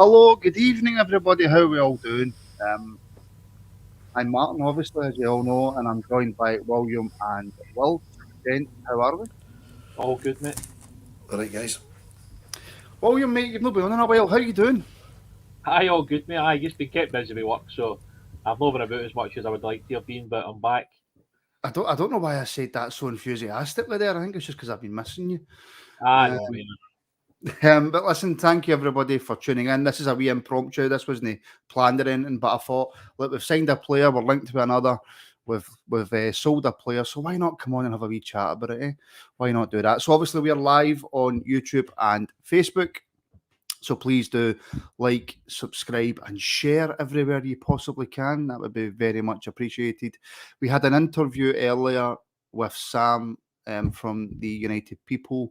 Hello, good evening, everybody. How are we all doing? I'm Martin, obviously, as you all know, and I'm joined by William and Will. Gents, how are we? All good, mate. All right, guys. William, mate, you've not been on in a while. How you doing? Aye, all good, mate. Aye, just been kept busy with work, so I've not been about as much as I would like to have been, but I'm back. I don't know why I said that so enthusiastically there. I think it's just because I've been missing you. No Um, way. but listen, thank you everybody for tuning in. This is a wee impromptu. This wasn't planned or anything, but I thought, look, we've signed a player, we're linked to another, we've sold a player, so why not come on and have a wee chat about it? Eh? Why not do that? So obviously we are live on YouTube and Facebook. So please do like, subscribe, and share everywhere you possibly can. That would be very much appreciated. We had an interview earlier with Sam from the United People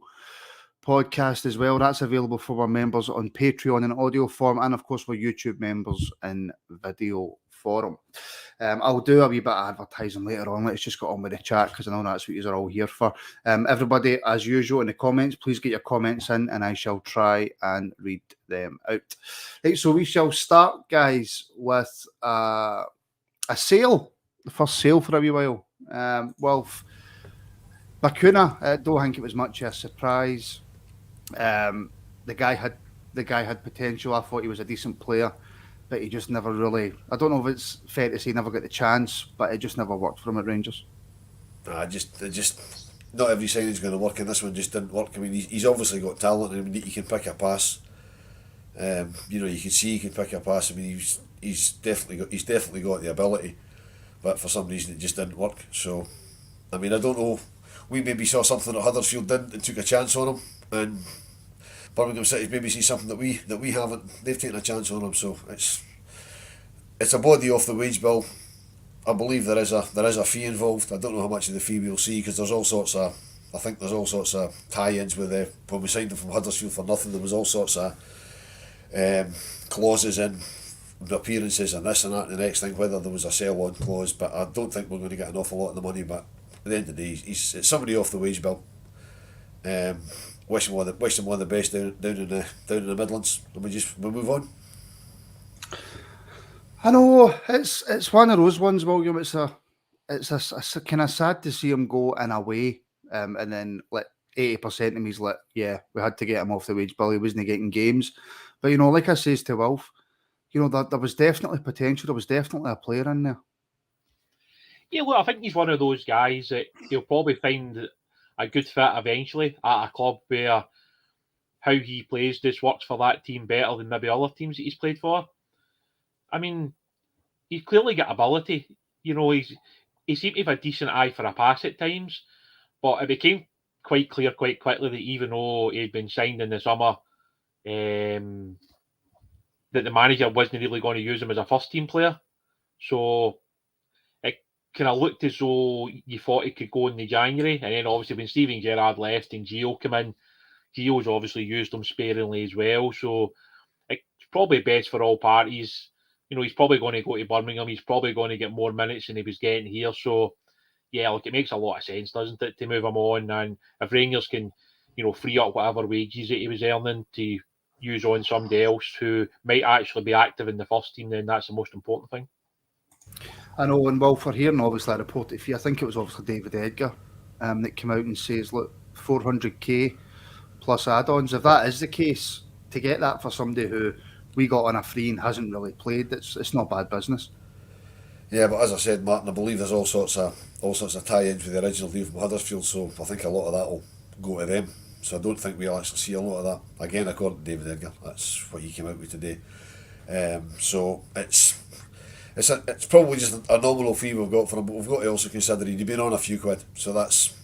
podcast as well. That's available for our members on Patreon in audio form, and of course for YouTube members in video form. I'll do a wee bit of advertising later on. Let's just get on with the chat because I know that's what you are all here for. Everybody, as usual, in the comments, please get your comments in and I shall try and read them out. Right, so we shall start, guys, with a sale, the first sale for a wee while. Bakuna, I don't think it was much of a surprise. The guy had potential. I thought he was a decent player, but he just never really. I don't know if it's fair to say never got the chance, but it just never worked for him at Rangers. Just not every signing's going to work, and this one just didn't work. I mean, he's obviously got talent, and he can pick a pass. You can see he can pick a pass. I mean, he's definitely got the ability, but for some reason it just didn't work. So, I mean, I don't know. We maybe saw something that Huddersfield did and took a chance on him, and Birmingham City's maybe see something that we haven't. They've taken a chance on him, so it's a body off the wage bill. I believe there is a fee involved. I don't know how much of the fee we'll see because there's all sorts of. I think there's all sorts of tie-ins with when we signed him from Huddersfield for nothing. There was all sorts of clauses in appearances and this and that and the next thing. Whether there was a sell-on clause, but I don't think we're going to get an awful lot of the money. But at the end of the day, it's somebody off the wage bill. Wish him all the best down in the Midlands, and we move on. I know it's one of those ones, William. It's a kind of sad to see him go in a way, and then like 80% of me's like, yeah, we had to get him off the wage bill. He wasn't getting games, but like I says to Wolf, there was definitely potential. There was definitely a player in there. Yeah, well, I think he's one of those guys that he'll probably find a good fit eventually at a club where how he plays just works for that team better than maybe other teams that he's played for. I mean, he's clearly got ability. He seemed to have a decent eye for a pass at times, but it became quite clear quite quickly that even though he'd been signed in the summer, that the manager wasn't really going to use him as a first team player. So it kind of looked as though you thought he could go in the January, and then obviously when Steven Gerrard left and Gio came in, Gio's obviously used him sparingly as well. So it's probably best for all parties. He's probably going to go to Birmingham. He's probably going to get more minutes than he was getting here. So, yeah, look, it makes a lot of sense, doesn't it, to move him on? And if Rangers can, free up whatever wages that he was earning to use on somebody else who might actually be active in the first team, then that's the most important thing. I know, and Wolf, for hearing obviously a report, I think it was obviously David Edgar that came out and says, look, 400k plus add-ons. If that is the case, to get that for somebody who we got on a free and hasn't really played, it's not bad business. Yeah, but as I said, Martin, I believe there's all sorts of tie-ins with the original deal from Huddersfield, so I think a lot of that will go to them. So I don't think we'll actually see a lot of that. Again, according to David Edgar, that's what he came out with today. So it's probably just a nominal fee we've got for him, but we've got to also consider he'd been on a few quid, so that's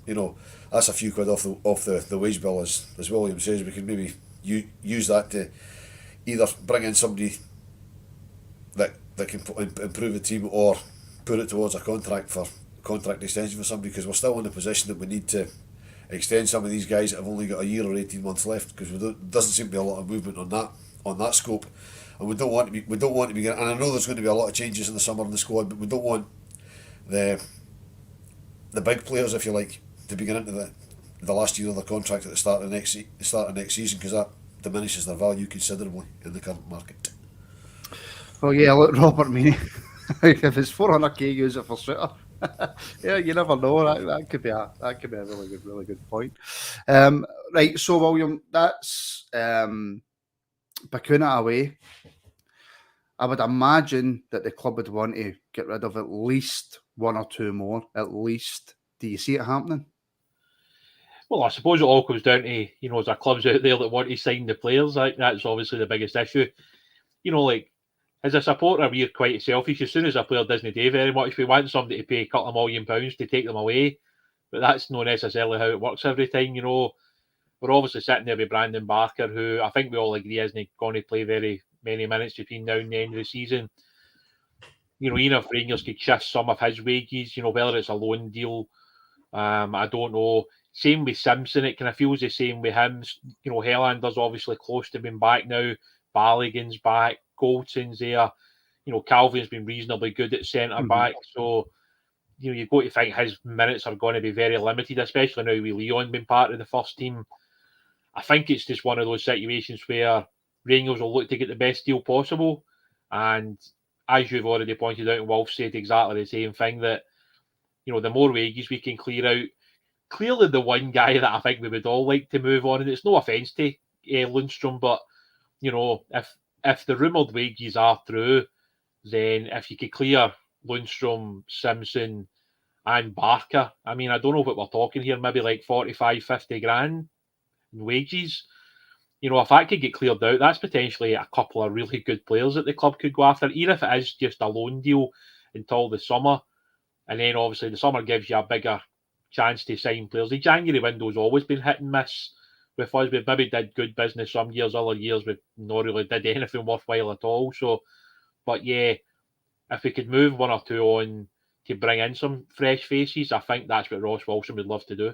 a few quid off the wage bill, as William says. We can maybe use that to either bring in somebody that can improve the team, or put it towards a contract extension for somebody, because we're still in a position that we need to extend some of these guys that have only got a year or 18 months left, because doesn't seem to be a lot of movement on that scope, and we don't want to be and I know there's going to be a lot of changes in the summer in the squad, but we don't want the big players, if you like, to be getting into the last year of their contract at the start of next season, because that diminishes their value considerably in the current market. Well, yeah, look, Robert Meany. If it's 400k, use it for Suter. Yeah, you never know. That could be a really good point. Right, so William, that's Bakuna away. I would imagine that the club would want to get rid of at least one or two more. At least, do you see it happening? Well, I suppose it all comes down to, is there clubs out there that want to sign the players? That's obviously the biggest issue. Like, as a supporter, we're quite selfish. As soon as a player doesn't do very much, we want somebody to pay a couple of £1 million to take them away. But that's not necessarily how it works every time. We're obviously sitting there with Brandon Barker, who I think we all agree isn't going to play very many minutes between now and the end of the season. Even if Rangers could shift some of his wages, whether it's a loan deal, I don't know. Same with Simpson, it kind of feels the same with him. Hellander's obviously close to being back now. Balogun's back. Goldson's there. Calvin's been reasonably good at centre back. So, you've got to think his minutes are going to be very limited, especially now with Leon being part of the first team. I think it's just one of those situations where Rangers will look to get the best deal possible. And as you've already pointed out, and Wolf said exactly the same thing, that, the more wages we can clear out, clearly the one guy that I think we would all like to move on, and it's no offence to Lundstrom, but, if the rumoured wages are true, then if you could clear Lundstrom, Simpson and Barker, I mean, I don't know what we're talking here, maybe like 45, 50 grand in wages. If that could get cleared out, that's potentially a couple of really good players that the club could go after, even if it is just a loan deal until the summer. And then obviously the summer gives you a bigger chance to sign players. The January window's always been hit and miss with us. We maybe did good business some years, other years we've not really did anything worthwhile at all. So, but yeah, if we could move one or two on to bring in some fresh faces, I think that's what Ross Wilson would love to do.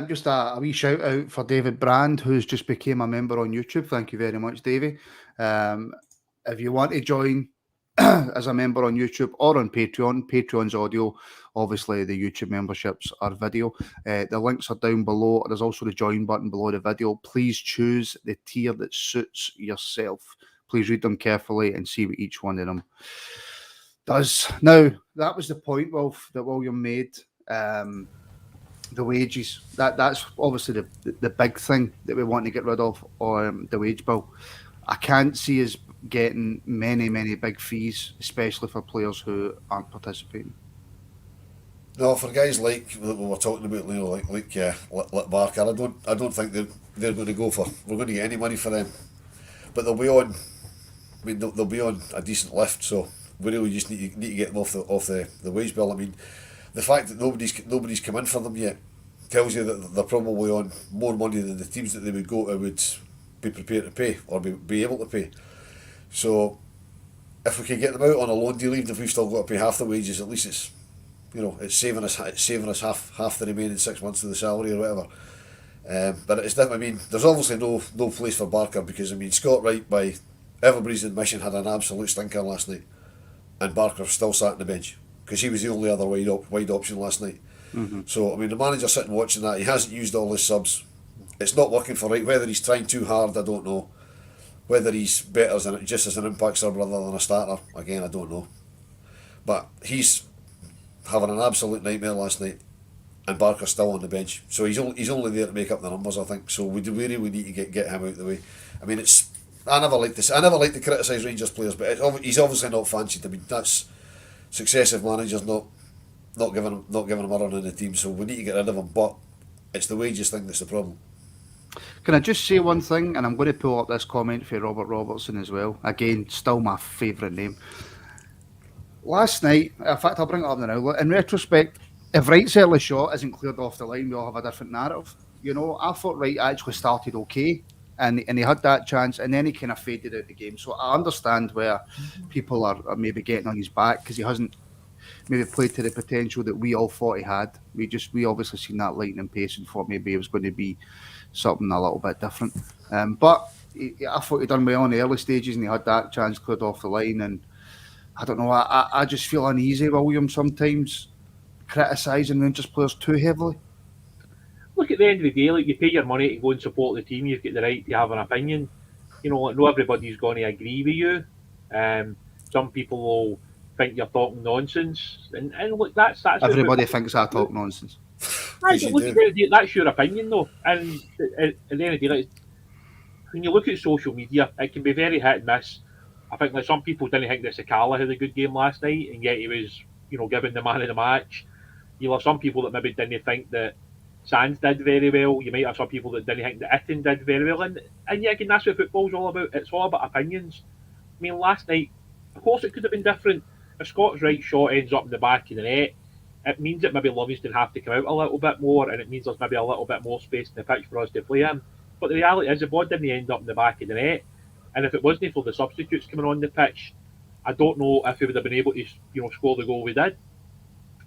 Just a wee shout out for David Brand, who's just became a member on YouTube. Thank you very much, Davey. If you want to join as a member on YouTube or on Patreon, Patreon's audio, obviously the YouTube memberships are video. The links are down below. There's also the join button below the video. Please choose the tier that suits yourself. Please read them carefully and see what each one of them does. Now, that was the point, Wolf, that William made. The wages. That's obviously the big thing that we want to get rid of, or the wage bill. I can't see us getting many big fees, especially for players who aren't participating. No, for guys like we were talking about, like Barker, I don't think they're going to go for. We're going to get any money for them, but they'll be on. I mean, they'll be on a decent lift, so we really just need to get them off the wage bill. I mean, the fact that nobody's come in for them yet tells you that they're probably on more money than the teams that they would go to would be prepared to pay or be able to pay. So if we can get them out on a loan deal, even if we've still got to pay half the wages, at least it's saving us half the remaining 6 months of the salary or whatever. But it's I mean, there's obviously no place for Barker, because I mean, Scott Wright, by everybody's admission, had an absolute stinker last night, and Barker still sat on the bench because he was the only other wide option last night. Mm-hmm. So I mean, the manager's sitting watching that. He hasn't used all his subs. It's not working for Wright. Whether he's trying too hard, I don't know. Whether he's better just as an impact sub rather than a starter, again, I don't know. But he's having an absolute nightmare last night, and Barker's still on the bench. So he's only there to make up the numbers, I think. So we really need to get him out of the way. I mean, I never like to criticise Rangers players, but he's obviously not fancied. I mean, that's successive managers not giving him a run in the team. So we need to get rid of him. But it's the wages thing that's the problem. Can I just say one thing? And I'm going to pull up this comment for Robert Robertson as well. Again, still my favourite name. Last night, in fact, I'll bring it up now. In retrospect, if Wright's early shot isn't cleared off the line, we all have a different narrative. I thought Wright actually started okay, and he had that chance, and then he kind of faded out the game. So I understand where people are maybe getting on his back, because he hasn't maybe played to the potential that we all thought he had. We obviously seen that lightning pace and thought maybe it was going to be something a little bit different. But I thought he done well in the early stages, and he had that chance cleared off the line. And I don't know, I just feel uneasy, William, sometimes criticising Rangers players too heavily. look, at the end of the day, like, you pay your money to go and support the team. You've got the right to have an opinion. You know, like, not everybody's going to agree with you. Some people will think you're talking nonsense, and look, that's Everybody thinks I talk nonsense. Right, but look, that's your opinion, though. And at the end of the day, like, when you look at social media, it can be very hit and miss. I think like some people didn't think that Sakala had a good game last night, and yet he was, given the man of the match. You'll have some people that maybe didn't think that Sands did very well. You might have some people that didn't think that Itten did very well. And yeah, again, that's what football's all about. It's all about opinions. I mean, last night, of course, it could have been different. If Scott's right shot ends up in the back of the net, it means that maybe Livingston have to come out a little bit more, and it means there's maybe a little bit more space in the pitch for us to play in. But the reality is, the ball didn't end up in the back of the net, and if it wasn't for the substitutes coming on the pitch, I don't know if we would have been able to, score the goal we did.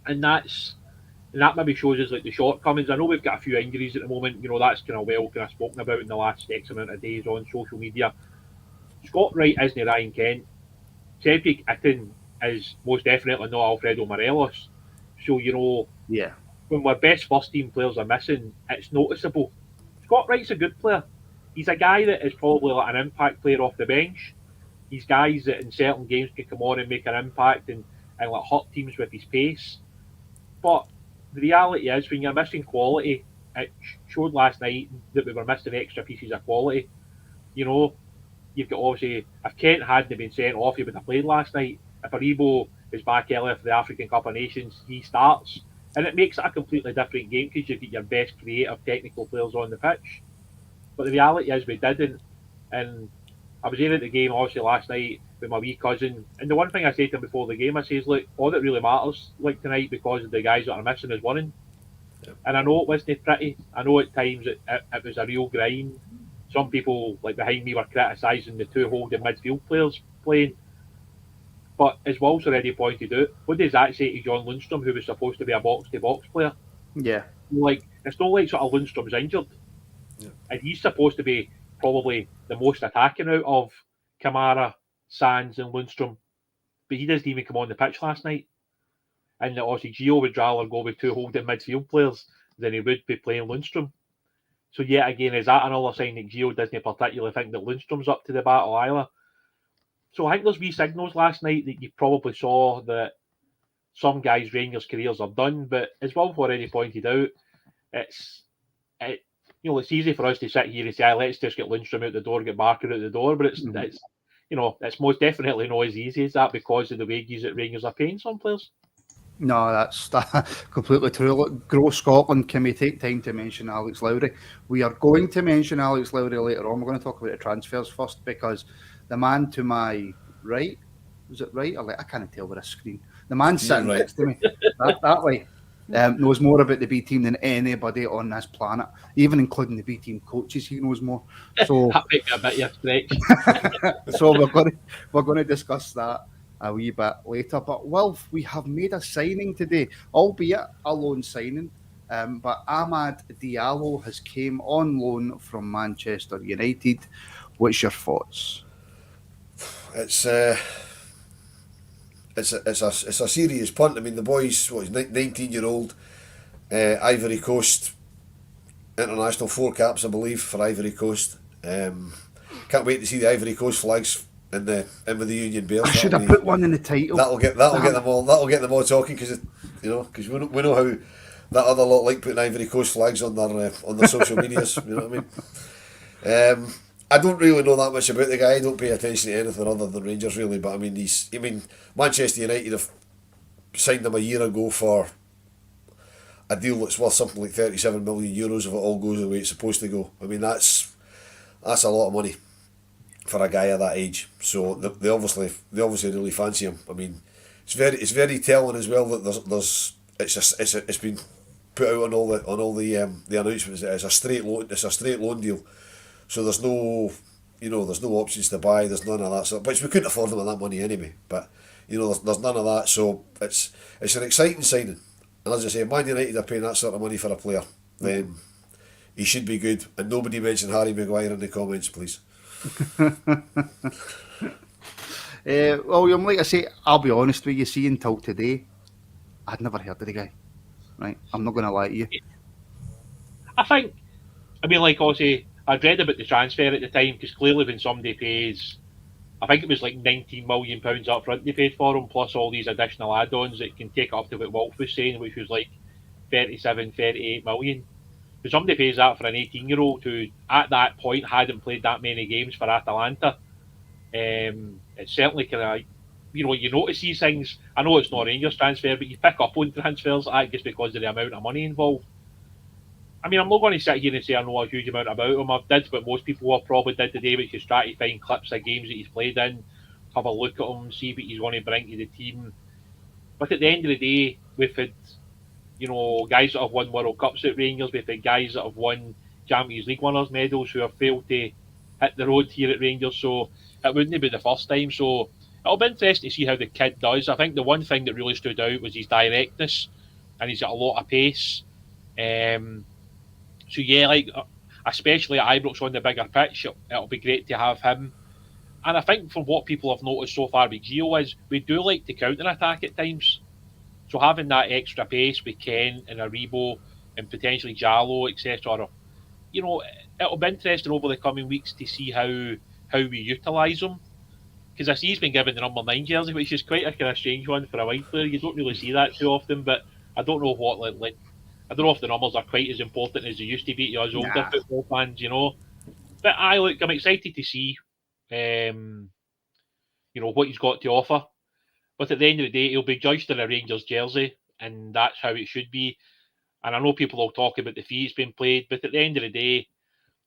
And that maybe shows us like the shortcomings. I know we've got a few injuries at the moment. That's kind of spoken about in the last X amount of days on social media. Scott Wright isn't Ryan Kent. Cedric Itten is most definitely not Alfredo Morelos. So, yeah, when our best first team players are missing, it's noticeable. Scott Wright's a good player. He's a guy that is probably like an impact player off the bench. He's guys that in certain games can come on and make an impact and like hurt teams with his pace. But the reality is, when you're missing quality, it showed last night that we were missing extra pieces of quality. You've got obviously, if Kent hadn't been sent off, he would have played last night. If Aribo is back earlier for the African Cup of Nations, he starts. And it makes it a completely different game because you've got your best creative, technical players on the pitch. But the reality is we didn't. And I was in at the game, obviously, last night with my wee cousin. And the one thing I said to him before the game, I says, look, all that really matters like tonight because of the guys that are missing is winning. Yep. And I know it wasn't pretty. I know at times it was a real grind. Some people, like behind me, were criticising the two holding midfield players playing. But as Will's already pointed out, what does that say to John Lundstrom, who was supposed to be a box-to-box player? Yeah. Like, it's not like sort of Lundstrom's injured. Yeah. And he's supposed to be probably the most attacking out of Kamara, Sands and Lundstrom. But he doesn't even come on the pitch last night. And obviously Gio would rather go with two holding midfield players than he would be playing Lundstrom. So yet again, is that another sign that Gio doesn't particularly think that Lundstrom's up to the battle either? So I think there's wee signals last night that you probably saw that some guys' Rangers careers are done. But as Wolf already pointed out, it's easy for us to sit here and say, let's just get Lundstrom out the door, get Barker out the door. But it's most definitely not as easy as that because of the wages that Rangers are paying some players. No, that's completely true. Look, Grow Scotland, can we take time to mention Alex Lowry? We are going to mention Alex Lowry later on. We're going to talk about the transfers first because the man to my right, was it right? I can't tell with a screen. The man sitting next to me, that way, knows more about the B team than anybody on this planet, even including the B team coaches. He knows more. So that might be a bit of a stretch. So we're going to discuss that a wee bit later. But Wilf, we have made a signing today, albeit a loan signing. But Amad Diallo has came on loan from Manchester United. What's your thoughts? It's a serious punt. I mean, the boy's 19-year-old, Ivory Coast international, 4 caps, I believe, for Ivory Coast. Can't wait to see the Ivory Coast flags in with the Union Bears. I should have put one in the title. That'll get them all talking because we know how that other lot like putting Ivory Coast flags on their social medias. You know what I mean? I don't really know that much about the guy. I don't pay attention to anything other than Rangers really. But I mean, Manchester United have signed him a year ago for a deal that's worth something like €37 million if it all goes the way it's supposed to go. I mean, that's a lot of money for a guy of that age. So they obviously really fancy him. I mean, it's very telling as well that it's been put out on all the announcements that it's a straight loan deal. So there's no options to buy. There's none of that sort. Which we couldn't afford them with that money anyway. But there's none of that. So it's an exciting signing. And as I say, Man United are paying that sort of money for a player, then he should be good. And nobody mention Harry Maguire in the comments, please. William, like I say, I'll be honest with you. See, until today, I'd never heard of the guy. Right, I'm not going to lie to you. I think, like obviously, I'd read about the transfer at the time because clearly when somebody pays, I think it was like £19 million up front they paid for him, plus all these additional add-ons that can take up to what Wolf was saying, which was like 37, 38 million. If somebody pays that for an 18-year-old who at that point hadn't played that many games for Atalanta, it's certainly kind of, you notice these things. I know it's not a Rangers transfer, but you pick up on transfers like that just because of the amount of money involved. I'm not going to sit here and say I know a huge amount about him. I've did what most people have probably did today, which is try to find clips of games that he's played in, have a look at him, see what he's going to bring to the team. But at the end of the day, we've had, guys that have won World Cups at Rangers, we've had guys that have won Champions League winners' medals who have failed to hit the road here at Rangers, so it wouldn't be the first time. So it'll be interesting to see how the kid does. I think the one thing that really stood out was his directness, and he's got a lot of pace. So yeah, like especially at Ibrox on the bigger pitch, it'll be great to have him. And I think from what people have noticed so far with Gio is we do like to counter attack at times. So having that extra pace with Ken and Aribo and potentially Diallo, etc. It'll be interesting over the coming weeks to see how we utilise him. Because I see he's been given the number 9 jersey, which is quite a kind of strange one for a wide player. You don't really see that too often, but I don't know what like I don't know if the numbers are quite as important as they used to be to us older football fans, But I'm excited to see, what he's got to offer. But at the end of the day, he'll be judged in a Rangers jersey, and that's how it should be. And I know people will talk about the fee it's been played, but at the end of the day,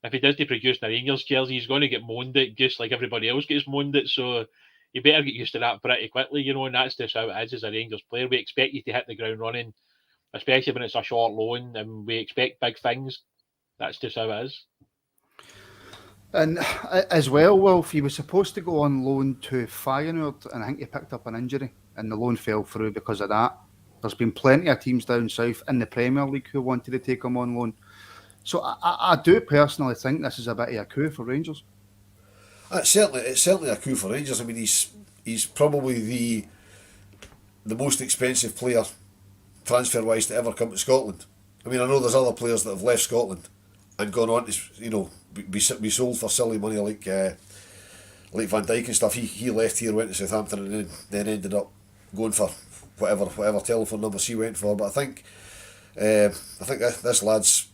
if he doesn't produce in a Rangers jersey, he's going to get moaned at just like everybody else gets moaned at. So you better get used to that pretty quickly, and that's just how it is as a Rangers player. We expect you to hit the ground running, especially when it's a short loan, and we expect big things. That's just how it is. And as well, Wolf, he was supposed to go on loan to Feyenoord, and I think he picked up an injury, and the loan fell through because of that. There's been plenty of teams down south in the Premier League who wanted to take him on loan. So I do personally think this is a bit of a coup for Rangers. It's certainly a coup for Rangers. I mean, he's probably the most expensive player transfer-wise to ever come to Scotland. I mean, I know there's other players that have left Scotland and gone on to, be sold for silly money like Van Dijk and stuff. He left here, went to Southampton, and then ended up going for whatever telephone numbers he went for. But I think this lad's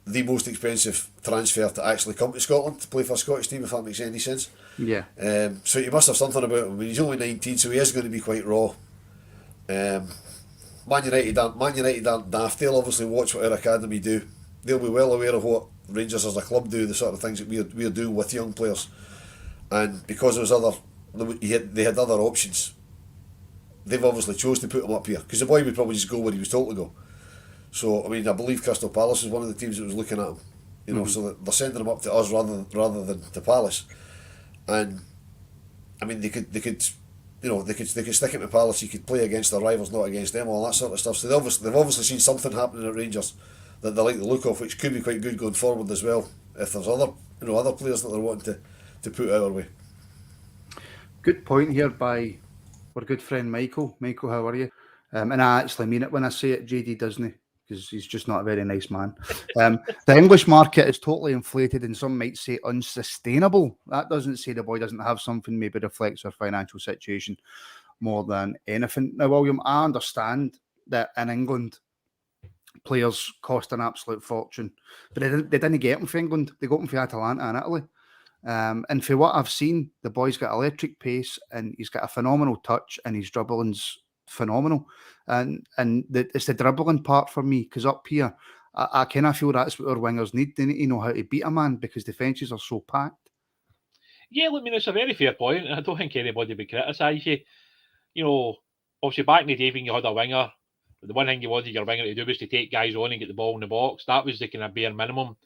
the most expensive transfer to actually come to Scotland to play for a Scottish team, if that makes any sense. Yeah. So he must have something about him. I mean, he's only 19, so he is going to be quite raw. Man United aren't daft. They'll obviously watch what our academy do. They'll be well aware of what Rangers as a club do, the sort of things that we're doing with young players. And because they had other options, they've obviously chose to put him up here, because the boy would probably just go where he was told to go. So I mean, I believe Crystal Palace is one of the teams that was looking at him. So they're sending him up to us rather than to Palace. And I mean, they could stick him to Palace. He could play against their rivals, not against them, all that sort of stuff. So they've obviously seen something happening at Rangers that they like the look of, which could be quite good going forward as well. If there's other players that they're wanting to put our way. Good point here by our good friend Michael. Michael, how are you? And I actually mean it when I say it, JD Disney, because he's just not a very nice man. The English market is totally inflated, and some might say unsustainable. That doesn't say the boy doesn't have something, maybe reflects our financial situation more than anything. Now, William, I understand that in England, players cost an absolute fortune, but they didn't get them for England. They got them for Atalanta in Italy. And for what I've seen, the boy's got electric pace, and he's got a phenomenal touch, and his dribbling's phenomenal. And it's the dribbling part for me, because up here, I kind of feel that's what our wingers need. They need to know how to beat a man, because defences are so packed. Yeah, I mean, it's a very fair point, and I don't think anybody would criticise you. Obviously back in the day when you had a winger, the one thing you wanted your winger to do was to take guys on and get the ball in the box. That was the kind of bare minimum.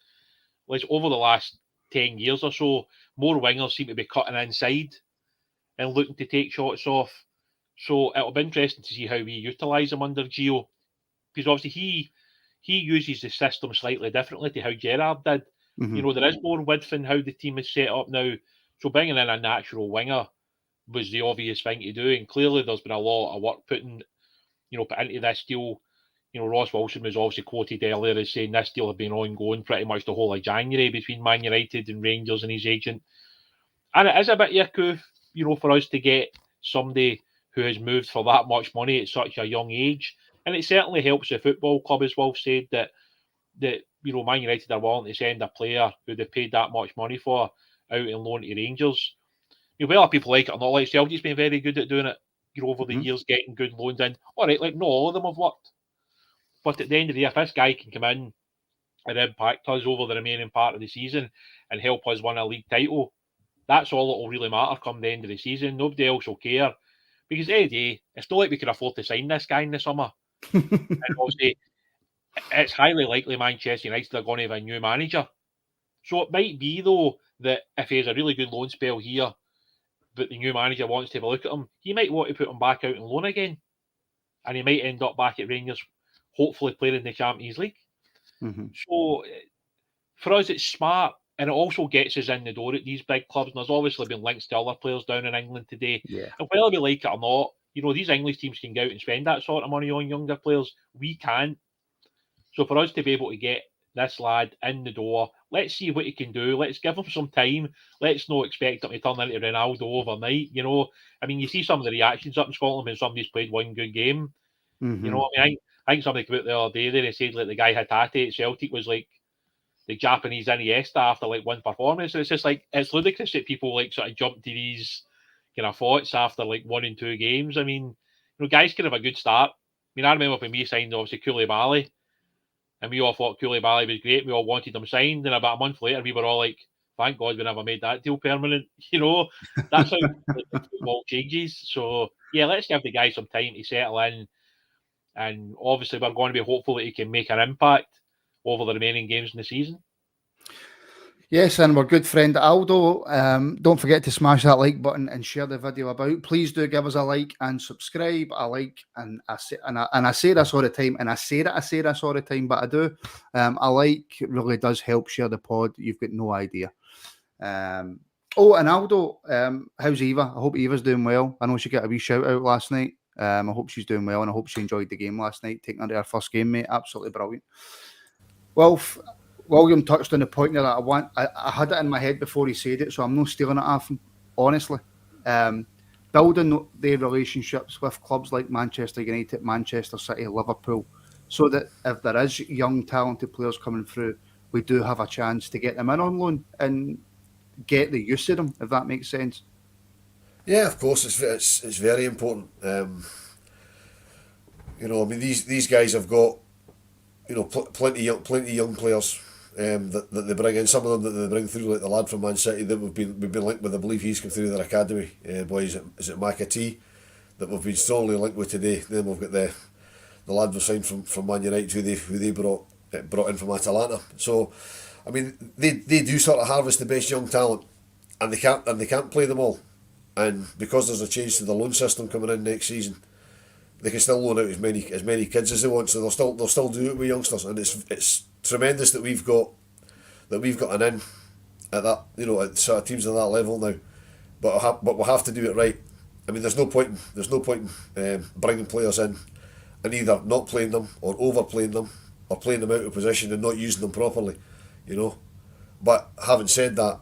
Like over the last 10 years or so, more wingers seem to be cutting inside and looking to take shots off. So it'll be interesting to see how we utilise him under Gio, because obviously he uses the system slightly differently to how Gerrard did. Mm-hmm. There is more width in how the team is set up now. So bringing in a natural winger was the obvious thing to do, and clearly there's been a lot of work put into this deal. Ross Wilson was obviously quoted earlier as saying this deal had been ongoing pretty much the whole of January between Man United and Rangers and his agent. And it is a bit of a coup, for us to get somebody who has moved for that much money at such a young age. And it certainly helps the football club, as Wolf said, that Man United are willing to send a player who they've paid that much money for out on loan to Rangers. Whether people like it or not, like Celtic's been very good at doing it, over the years, getting good loans in. All right, like not all of them have worked. But at the end of the day, if this guy can come in and impact us over the remaining part of the season and help us win a league title, that's all that will really matter come the end of the season. Nobody else will care. Because Eddie, it's not like we can afford to sign this guy in the summer. And obviously, it's highly likely Manchester United are going to have a new manager. So it might be, though, that if he has a really good loan spell here, but the new manager wants to have a look at him, he might want to put him back out on loan again. And he might end up back at Rangers, hopefully playing in the Champions League. So for us, it's smart. And it also gets us in the door at these big clubs. And there's obviously been links to other players down in England today. Yeah. And whether we like it or not, these English teams can go out and spend that sort of money on younger players. We can't. So for us to be able to get this lad in the door, let's see what he can do. Let's give him some time. Let's not expect him to turn into Ronaldo overnight. You see some of the reactions up in Scotland when somebody's played one good game. I think somebody came out the other day there and said like the guy Hatate at Celtic was like the Japanese Iniesta after like one performance. And it's just like, it's ludicrous that people like sort of jump to these kind of thoughts after like 1 and 2 games. Guys can have a good start. I remember when we signed obviously Koulibaly, and we all thought Koulibaly was great. We all wanted him signed, and about a month later, we were all like, "Thank God we never made that deal permanent." That's how the football changes. So yeah, let's give the guy some time to settle in, and obviously we're going to be hopeful that he can make an impact over the remaining games in the season. Yes, and our good friend Aldo, don't forget to smash that like button and share the video about. Please do give us a like and subscribe. I say this all the time, and I say this all the time, but I do. A like really does help share the pod. You've got no idea. And Aldo, how's Eva? I hope Eva's doing well. I know she got a wee shout out last night. I hope she's doing well, and I hope she enjoyed the game last night, taking her to her first game, mate. Absolutely brilliant. Well, William touched on the point that I had it in my head before he said it, so I'm not stealing it off him, honestly. Building their relationships with clubs like Manchester United, Manchester City, Liverpool, so that if there is young, talented players coming through, we do have a chance to get them in on loan and get the use of them, if that makes sense. Yeah, of course, it's very important. These guys have got plenty of young players that they bring in. Some of them that they bring through, like the lad from Man City that we've been linked with. I believe he's come through their academy. Is it McAtee that we've been strongly linked with today. Then we've got the lad we signed from Man United who they brought in from Atalanta. So, they do sort of harvest the best young talent, and they can't play them all. And because there's a change to the loan system coming in next season, they can still loan out as many kids as they want. So they'll still do it with youngsters, and it's tremendous that we've got an in at that, at sort of teams at that level now. But we'll have to do it right. There's no point in bringing players in and either not playing them or overplaying them or playing them out of position and not using them properly, But having said that,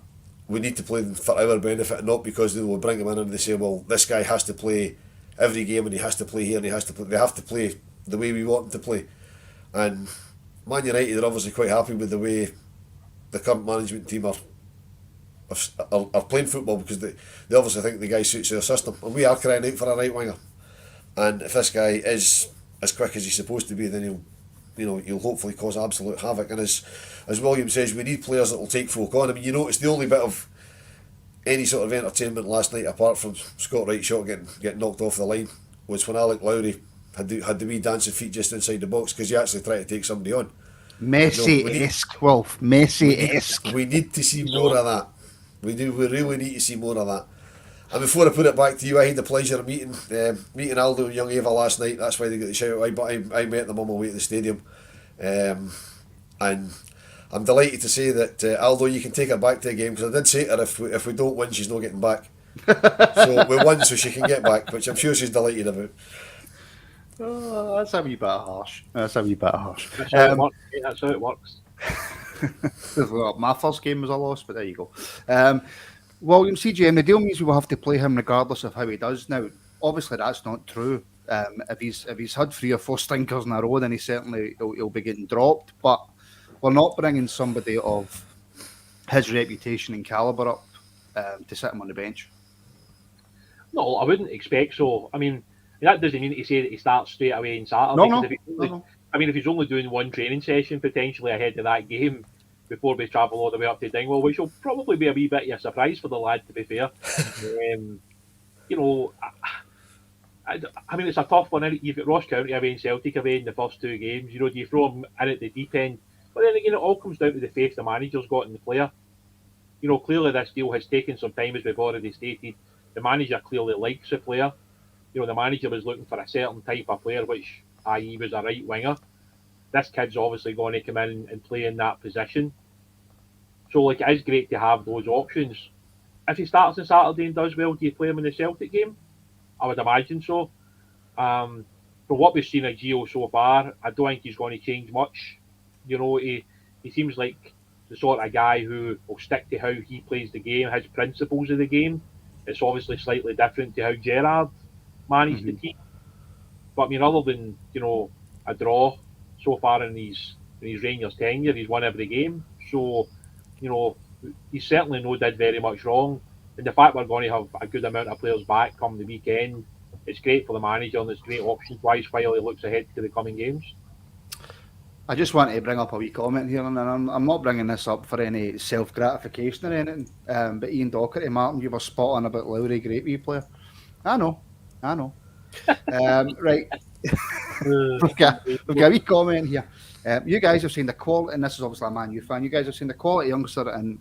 we need to play them for our benefit, not because they will bring them in and they say, well, this guy has to play every game and he has to play here and he has to play. They have to play the way we want them to play. And Man United are obviously quite happy with the way the current management team are playing football, because they obviously think the guy suits their system, and we are crying out for a right winger. And if this guy is as quick as he's supposed to be, then he'll hopefully cause absolute havoc. And as William says, we need players that will take folk on. It's the only bit of any sort of entertainment last night, apart from Scott Wright shot getting knocked off the line, was when Alec Lowry had the wee dancing feet just inside the box, because he actually tried to take somebody on. Messi-esque, Wolf. Messi-esque. We need to see more of that. We really need to see more of that. And before I put it back to you, I had the pleasure of meeting Aldo and young Eva last night. That's why they got the shout out. But I met them on my way to the stadium. And I'm delighted to say that Aldo, you can take her back to the game, because I did say to her, if we don't win, she's not getting back. So we won, so she can get back, which I'm sure she's delighted about. Oh, that's a wee bit harsh. That's how it works. Mate. That's how it works. Well, my first game was a loss, but there you go. William, CGM, the deal means we will have to play him regardless of how he does. Now, obviously, that's not true. If he's had 3 or 4 stinkers in a row, then he'll be getting dropped. But we're not bringing somebody of his reputation and calibre up to sit him on the bench. No, I wouldn't expect so. I mean, that doesn't mean to say that he starts straight away on Saturday. No. I mean, if he's only doing one training session potentially ahead of that game before we travel all the way up to Dingwall, which will probably be a wee bit of a surprise for the lad, to be fair. You know, I mean, it's a tough one. You've got Ross County away and Celtic away in the first 2 games. You know, do you throw him in at the deep end? But then again, it all comes down to the faith the manager's got in the player. You know, clearly this deal has taken some time, as we've already stated. The manager clearly likes the player. You know, the manager was looking for a certain type of player, which, i.e., was a right winger. This kid's obviously going to come in and play in that position. So, like, it is great to have those options. If he starts on Saturday and does well, do you play him in the Celtic game? I would imagine so. From what we've seen of Gio so far, I don't think he's going to change much. You know, he seems like the sort of guy who will stick to how he plays the game, his principles of the game. It's obviously slightly different to how Gerrard managed the team. But I mean, other than, you know, a draw so far in his Rangers tenure, he's won every game. So, you know, he certainly did very much wrong. And the fact we're going to have a good amount of players back come the weekend, it's great for the manager and it's great options wise while he looks ahead to the coming games. I just wanted to bring up a wee comment here, and I'm not bringing this up for any self-gratification or anything, but Ian Docherty, Martin, you were spot on about Lowry, great wee player. I know. Right. we've got a wee comment here. You guys have seen the quality, and this is obviously a Man U fan, you guys have seen the quality youngster in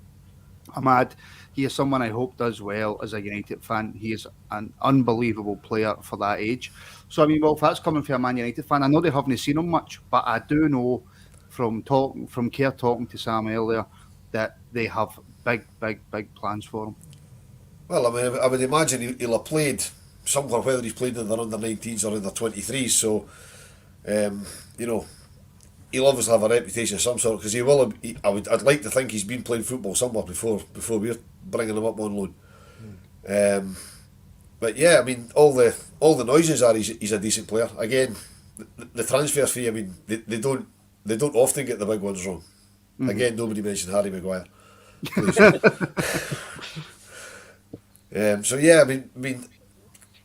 Amad. He is someone I hope does well as a United fan. He is an unbelievable player for that age. So, I mean, well, if that's coming from a Man United fan, I know they haven't seen him much, but I do know from Kerr talking to Sam earlier that they have big plans for him. Well, I mean, I would imagine he'll have played somewhere, whether he's played in the under-19s or in the 23s. So, you know, he'll obviously have a reputation of some sort because he will. I'd like to think he's been playing football somewhere before we're bringing him up on loan. But yeah, I mean, all the noises are he's a decent player. Again, the transfer fee. I mean, they don't often get the big ones wrong. Again, nobody mentioned Harry Maguire. So yeah, I mean,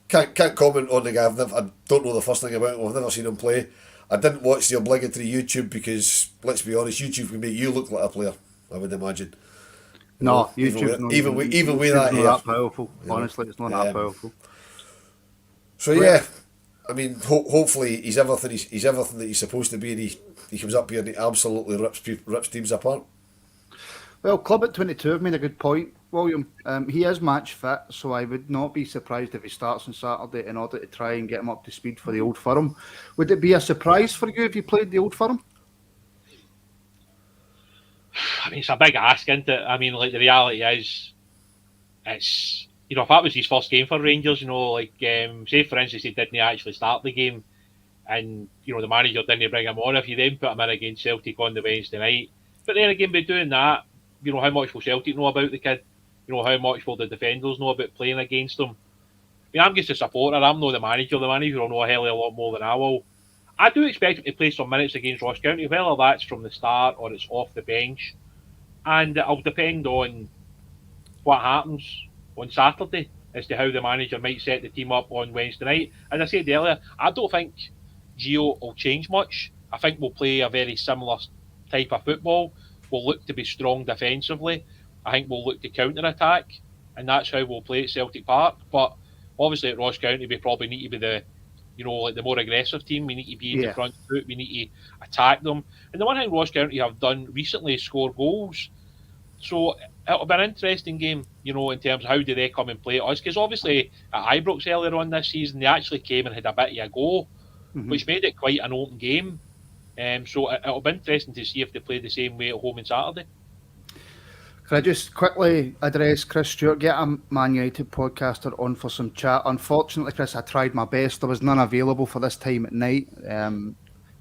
can't comment on the guy. I don't know the first thing about him. I've never seen him play. I didn't watch the obligatory YouTube because, let's be honest, YouTube can make you look like a player, I would imagine. No, YouTube even with that hair. Not powerful. Honestly, it's not that powerful. So yeah, I mean, hopefully he's everything that he's supposed to be, and he comes up here and he absolutely rips teams apart. Well, Club at 22 have made a good point, William. He is match fit, so I would not be surprised if he starts on Saturday in order to try and get him up to speed for the Old Firm. Would it be a surprise for you if he played the Old Firm? I mean, it's a big ask, isn't it? I mean, like, the reality is, it's, you know, if that was his first game for Rangers, you know, like, say for instance he didn't actually start the game and, you know, the manager didn't bring him on, if you then put him in against Celtic on the Wednesday night. But then again, by doing that, you know, how much will Celtic know about the kid? You know, how much will the defenders know about playing against him? I mean, I'm just a supporter, I'm not the manager. The manager will know a hell of a lot more than I will. I do expect him to play some minutes against Ross County, whether that's from the start or it's off the bench. And it'll depend on what happens on Saturday as to how the manager might set the team up on Wednesday night. As I said earlier, I don't think Gio will change much. I think we'll play a very similar type of football. We'll look to be strong defensively. I think we'll look to counter-attack, and that's how we'll play at Celtic Park. But obviously at Ross County, we probably need to be the more aggressive team. We need to be in the front foot. We need to attack them. And the one thing Ross County have done recently is score goals. So it'll be an interesting game, you know, in terms of how do they come and play us. Because obviously at Ibrox earlier on this season, they actually came and had a bit of a go, which made it quite an open game. So it'll be interesting to see if they play the same way at home on Saturday. Can I just quickly address Chris Stewart? Get a Man United podcaster on for some chat. Unfortunately, Chris, I tried my best. There was none available for this time at night.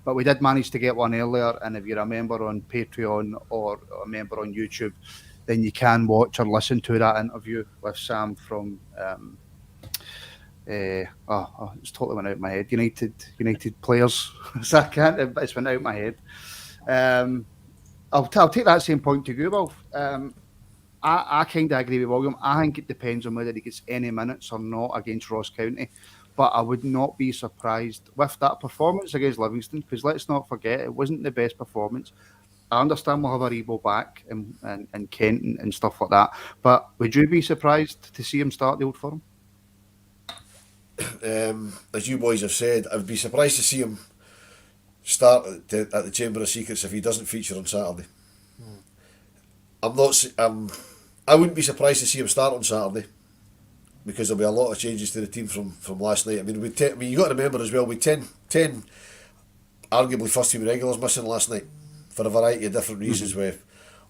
But we did manage to get one earlier. And if you're a member on Patreon or a member on YouTube, then you can watch or listen to that interview with Sam from... it's totally went out of my head. United players. So I can't... It's went out of my head. I'll take that same point to you, Wolf. I kind of agree with William. I think it depends on whether he gets any minutes or not against Ross County. But I would not be surprised with that performance against Livingston, because let's not forget, it wasn't the best performance. I understand we'll have Aribo back and Kent and stuff like that. But would you be surprised to see him start the Old Firm? As you boys have said, I would be surprised to see him start at the Chamber of Secrets if he doesn't feature on Saturday. I wouldn't be surprised to see him start on Saturday, because there'll be a lot of changes to the team from last night. I mean, you got to remember as well, we 10 arguably first team regulars missing last night for a variety of different reasons, with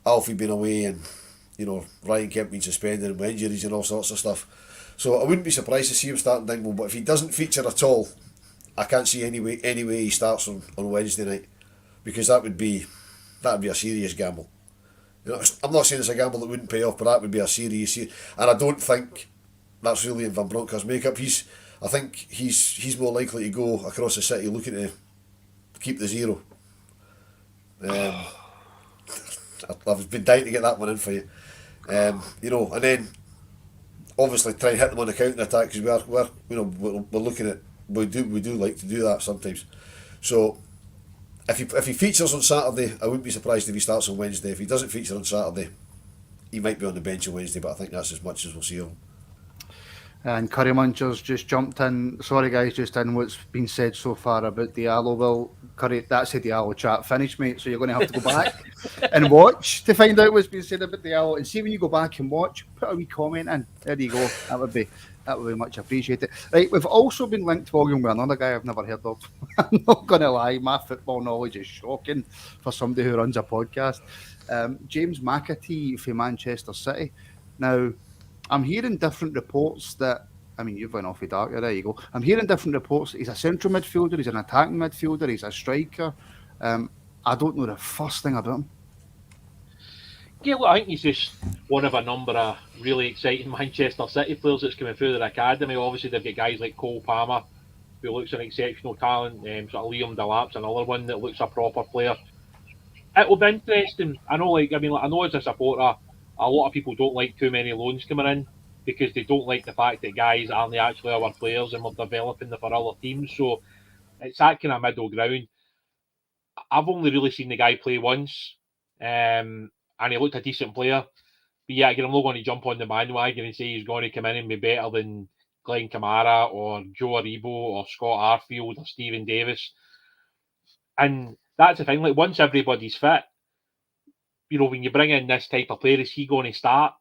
Alfie being away and Ryan Kemp being suspended and with injuries and all sorts of stuff. So I wouldn't be surprised to see him starting Dingwall, but if he doesn't feature at all, I can't see any way he starts on Wednesday night, because that would be a serious gamble. I'm not saying it's a gamble that wouldn't pay off, but that would be a serious, and I don't think that's really in Van Bronckhorst's makeup. I think he's more likely to go across the city looking to keep the 0. I've been dying to get that one in for you. And then obviously try and hit them on the counter attack, because we're looking at we do like to do that sometimes. So if he features on Saturday, I wouldn't be surprised if he starts on Wednesday. If he doesn't feature on Saturday, he might be on the bench on Wednesday, but I think that's as much as we'll see of him. And Curry Munchers just jumped in. Sorry guys, just in what's been said so far about Diallo. Well, Curry, that's the Diallo chat finished, mate. So you're going to have to go back and watch to find out what's been said about Diallo. And see, when you go back and watch, put a wee comment in. There you go. That would be much appreciated. Right, we've also been linked, William, with another guy I've never heard of. I'm not going to lie, my football knowledge is shocking for somebody who runs a podcast. James McAtee for Manchester City. Now, I'm hearing different reports that, I mean, you've went off the dark, there you go. I'm hearing different reports that he's a central midfielder, he's an attacking midfielder, he's a striker. I don't know the first thing about him. Yeah, well, I think he's just one of a number of really exciting Manchester City players that's coming through their academy. Obviously, they've got guys like Cole Palmer, who looks an exceptional talent. Sort of Liam Delap's another one that looks a proper player. It'll be interesting. I know as a supporter, a lot of people don't like too many loans coming in, because they don't like the fact that guys aren't actually our players and we're developing them for other teams. So it's that kind of middle ground. I've only really seen the guy play once, and he looked a decent player. But yeah, again, I'm not going to jump on the bandwagon and say he's going to come in and be better than Glenn Kamara or Joe Aribo or Scott Arfield or Stephen Davis. And that's the thing, like once everybody's fit, when you bring in this type of player, is he going to start?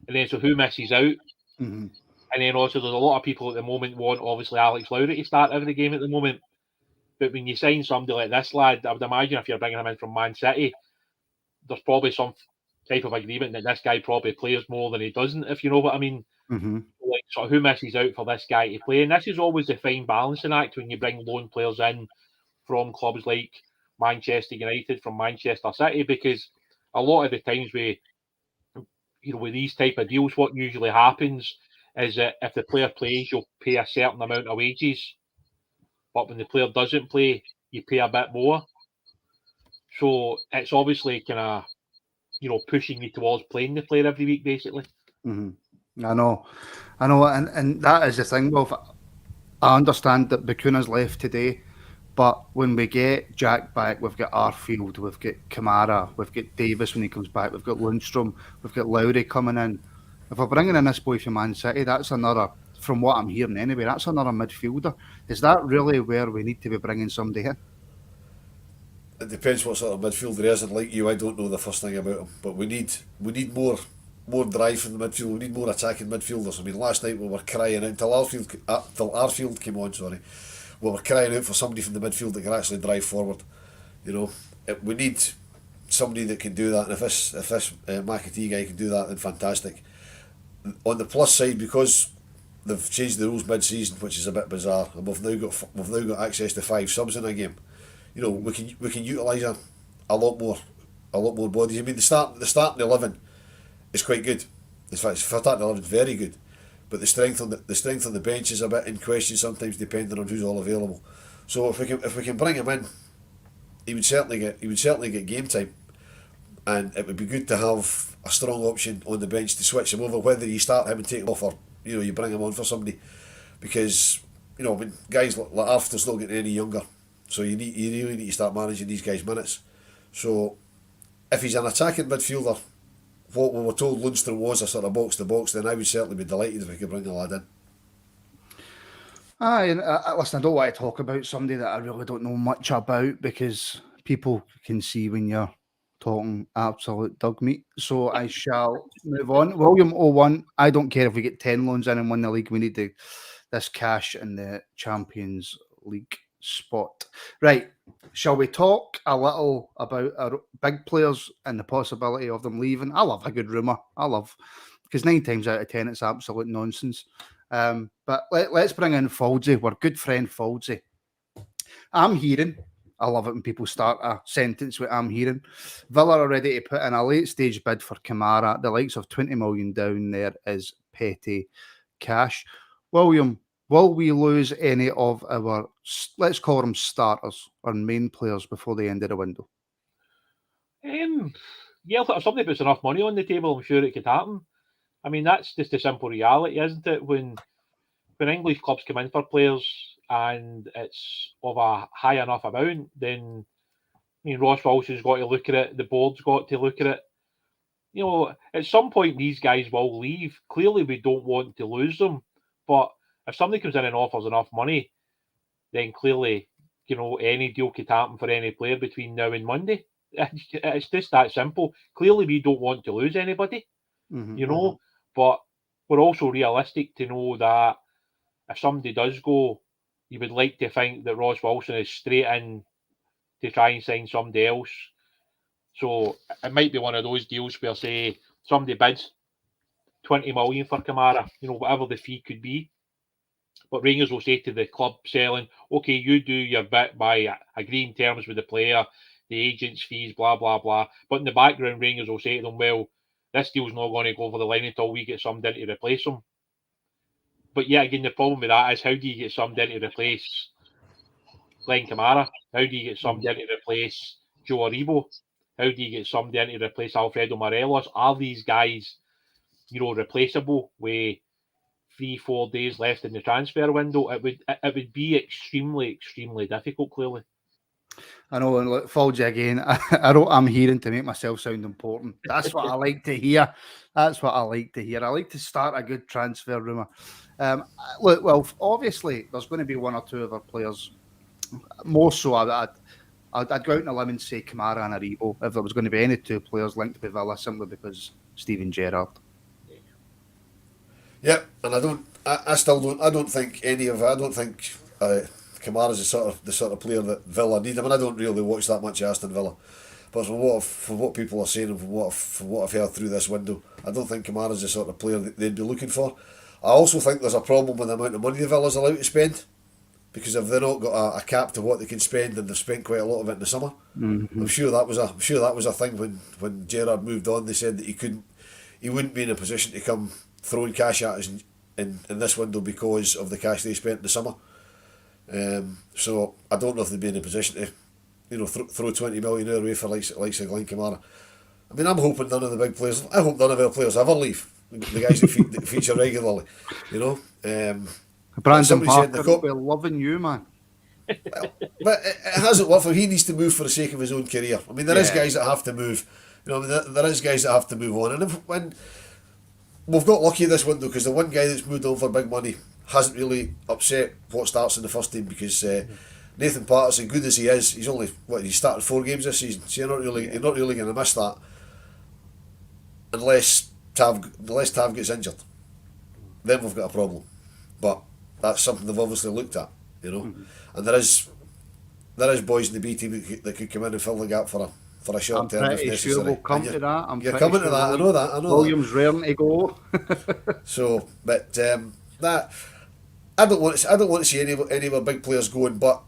And then so who misses out? Mm-hmm. And then also there's a lot of people at the moment want obviously Alex Lowry to start every game at the moment. But when you sign somebody like this lad, I would imagine if you're bringing him in from Man City, there's probably some type of agreement that this guy probably plays more than he doesn't, if you know what I mean. Mm-hmm. Like, so who misses out for this guy to play? And this is always the fine balancing act when you bring loan players in from clubs like Manchester United, from Manchester City, because a lot of the times with these type of deals, what usually happens is that if the player plays, you'll pay a certain amount of wages, but when the player doesn't play, you pay a bit more. So it's obviously kind of pushing you towards playing the player every week, basically. Mm-hmm. I know, and that is the thing. Well, I understand that Bakuna's left today, but when we get Jack back, we've got Arfield, we've got Kamara, we've got Davis when he comes back, we've got Lundstrom, we've got Lowry coming in. If we're bringing in this boy from Man City, that's another, from what I'm hearing anyway, that's another midfielder. Is that really where we need to be bringing somebody in? It depends what sort of midfielder he is, and like you, I don't know the first thing about him, but we need more drive from the midfield. We need more attacking midfielders. I mean, last night we were crying out until Arfield came on. Sorry, we were crying out for somebody from the midfield that can actually drive forward. We need somebody that can do that, and if this McAtee guy can do that, then fantastic. On the plus side, because they've changed the rules mid-season, which is a bit bizarre, and we've now got access to 5 subs in a game. You know, we can utilise a lot more bodies. I mean, the starting 11 is quite good. In fact, for starting 11, very good. But the strength on the bench is a bit in question sometimes, depending on who's all available. So if we can bring him in, he would certainly get game time, and it would be good to have a strong option on the bench to switch him over, whether you start him and take him off, or you bring him on for somebody, because when guys like Arthur's not getting any younger, so you really need to start managing these guys' minutes. So if he's an attacking midfielder, what we were told Lundstrom was a sort of box to box, then I would certainly be delighted if we could bring the lad in. Listen, I don't want to talk about somebody that I really don't know much about, because people can see when you're talking absolute dog meat. So I shall move on. William 01, I don't care if we get 10 loans in and win the league. We need this cash in the Champions League spot. Right, shall we talk a little about our big players and the possibility of them leaving? I love a good rumour. Because 9 times out of 10 it's absolute nonsense. But let's bring in Faldsey, our good friend Faldsey. I'm hearing, I love it when people start a sentence with I'm hearing, Villa are ready to put in a late stage bid for Kamara. The likes of 20 million down there is petty cash. William, will we lose any of our, let's call them starters, our main players, before the end of the window? Yeah, if somebody puts enough money on the table, I'm sure it could happen. I mean, that's just the simple reality, isn't it? When English clubs come in for players and it's of a high enough amount, then Ross Walsh has got to look at it. The board's got to look at it. At some point, these guys will leave. Clearly, we don't want to lose them. But if somebody comes in and offers enough money, then clearly, any deal could happen for any player between now and Monday. It's just that simple. Clearly, we don't want to lose anybody, but we're also realistic to know that if somebody does go, you would like to think that Ross Wilson is straight in to try and sign somebody else. So it might be one of those deals where, say, somebody bids 20 million for Kamara, whatever the fee could be. But Rangers will say to the club selling, okay, you do your bit by agreeing terms with the player, the agent's fees, blah, blah, blah. But in the background, Rangers will say to them, well, this deal's not going to go over the line until we get somebody in to replace him. But yeah, again, the problem with that is, how do you get somebody in to replace Glenn Kamara? How do you get somebody in to replace Joe Aribo? How do you get somebody in to replace Alfredo Morelos? Are these guys, replaceable with 3-4 days left in the transfer window? It would be extremely, extremely difficult, clearly. I know, and look, Faldsey again, I'm hearing to make myself sound important. That's what I like to hear. I like to start a good transfer rumour. Look, well, obviously, there's going to be one or two of our players. More so, I'd go out on a limb and say Kamara and Aribo, if there was going to be any 2 players linked with Villa, simply because Steven Gerrard. Yeah, and I don't think Kamara's the sort of player that Villa need. I mean, I don't really watch that much Aston Villa, but from what people are saying and from what I've heard through this window, I don't think Kamara's the sort of player that they'd be looking for. I also think there's a problem with the amount of money the Villa's allowed to spend, because if they've not got a cap to what they can spend, and they've spent quite a lot of it in the summer. Mm-hmm. I'm sure that was a thing when Gerrard moved on. They said that he wouldn't be in a position to come throwing cash at us in this window because of the cash they spent in the summer. So I don't know if they'd be in a position to throw 20 million away for likes of Glenn Kamara. I mean, I'm hoping none of the big players, I hope none of our players ever leave, the guys that feature regularly, Brandon Parker will be loving you, man. Well, but it hasn't worked for him. He needs to move for the sake of his own career. I mean, there is guys that have to move. There is guys that have to move on. And when we've got lucky this window, because the one guy that's moved on for big money hasn't really upset what starts in the first team, because Nathan Patterson, good as he is, he's only he started 4 games this season, so you're not really going to miss that unless Tav gets injured. Then we've got a problem. But that's something they've obviously looked at, And there is boys in the B team that could come in and fill the gap for for a short I'm term if pretty necessary. sure we'll come And to that. you're coming to that. I know that. Williams raring to go. So, but that I don't want to see any of our big players going. But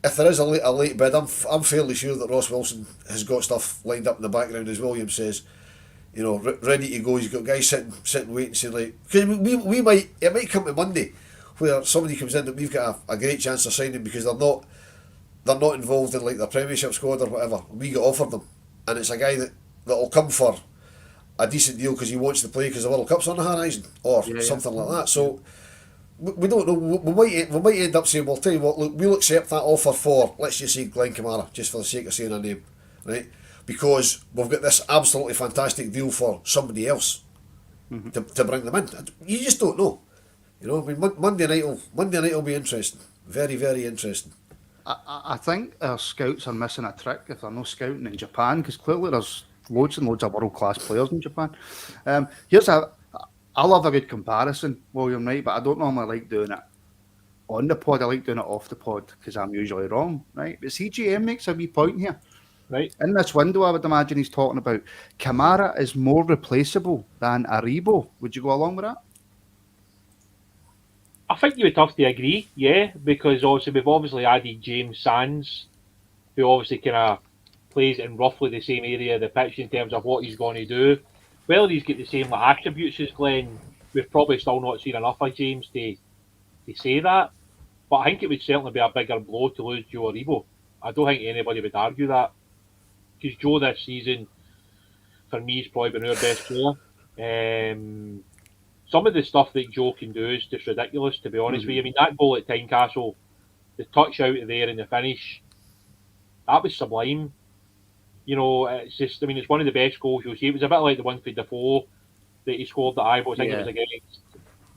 if there is a late bid, I'm fairly sure that Ross Wilson has got stuff lined up in the background, as Williams says. You know, ready to go. He's got guys sitting waiting, saying like, because we might, it might come to Monday where somebody comes in that we've got a great chance of signing because they're not involved in like the Premiership squad or whatever. We get offered them, and it's a guy that'll come for a decent deal because he wants to play because the World Cup's on the horizon or something like that. So we don't know. We might end up saying, "Well, tell you what, look, we'll accept that offer for, let's just say, Glenn Kamara, just for the sake of saying a name, right? Because we've got this absolutely fantastic deal for somebody else to bring them in. You just don't know. You know, I mean, Monday night will be interesting. Very, very interesting. I think our scouts are missing a trick if they're not scouting in Japan, because clearly there's loads and loads of world-class players in Japan. I love a good comparison, William, right? But I don't normally like doing it on the pod. I like doing it off the pod because I'm usually wrong, right? But CGM makes a wee point here. Right. In this window, I would imagine he's talking about Kamara is more replaceable than Aribo. Would you go along with that? I think you would have to agree, yeah, because we've obviously added James Sands, who obviously kind of plays in roughly the same area of the pitch in terms of what he's going to do. Whether he's got the same attributes as Glenn, we've probably still not seen enough of James to say that. But I think it would certainly be a bigger blow to lose Joe Aribo. I don't think anybody would argue that. Because Joe this season, for me, has probably been our best player. Some of the stuff that Joe can do is just ridiculous, to be honest with you. I mean, that goal at Tynecastle, the touch out of there and the finish, that was sublime. You know, it's just, I mean, it's one of the best goals you'll see. It was a bit like the one for Defoe that he scored at Aribo. I think it was against,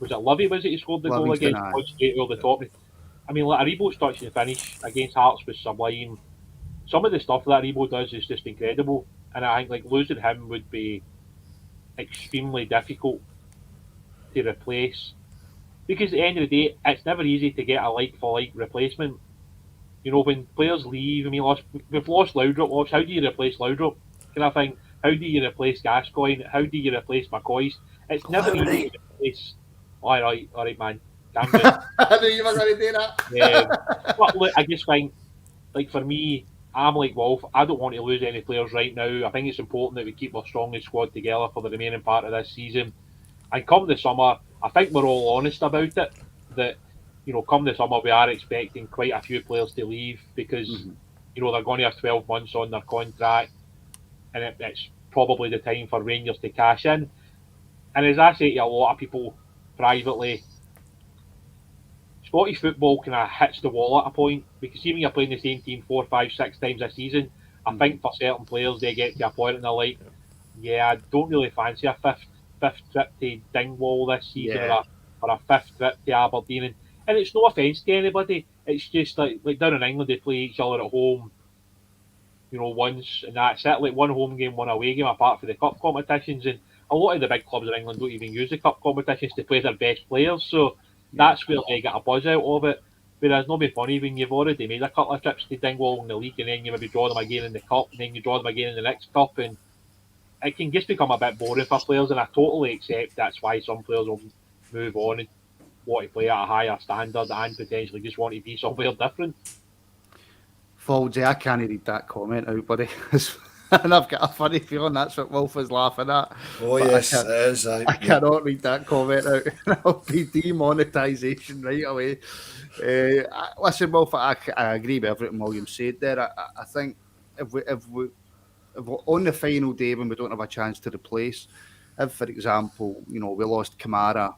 was it Livy, was it? He scored the goal against straight over the top. I mean, like Aribo's touch and finish against Hearts was sublime. Some of the stuff that Aribo does is just incredible. And I think like losing him would be extremely difficult to replace. Because at the end of the day, it's never easy to get a like-for-like replacement. You know, when players leave, I mean, we've lost Laudrup. How do you replace Laudrup? Kind of thing. How do you replace Gascoigne? How do you replace McCoy? It's never easy to replace. All right, man. Calm down. I knew you were going to do that. But look, I just think, like for me, I'm like Wolf. I don't want to lose any players right now. I think it's important that we keep our strongest squad together for the remaining part of this season. And come the summer, I think we're all honest about it. That, you know, come the summer, we are expecting quite a few players to leave because, you know, they're going to have 12 months on their contract, and it's probably the time for Rangers to cash in. And as I say to a lot of people privately, Scottish football kind of hits the wall at a point, because even you're playing the same team 4, 5, 6 times a season, I think for certain players they get to a point and they're like, yeah, I don't really fancy a fifth trip to Dingwall this season, or a fifth trip to Aberdeen. And it's no offence to anybody, it's just like down in England they play each other at home, you know, once, and that's it, like one home game, one away game, apart from the cup competitions. And a lot of the big clubs in England don't even use the cup competitions to play their best players, so that's where they get a buzz out of it. Whereas not be funny when you've already made a couple of trips to Dingwall in the league, and then you maybe draw them again in the cup, and then you draw them again in the next cup, and it can just become a bit boring for players. And I totally accept that's why some players will move on and want to play at a higher standard and potentially just want to be somewhere different. Foldsy, I can't read that comment out, buddy. And I've got a funny feeling that's what Wolf is laughing at. Oh, but yes, it is. I cannot read that comment out. It'll be demonetisation right away. Listen, Wolf, I agree with everything William said there. I think if we're on the final day when we don't have a chance to replace, if, for example, you know, we lost Kamara,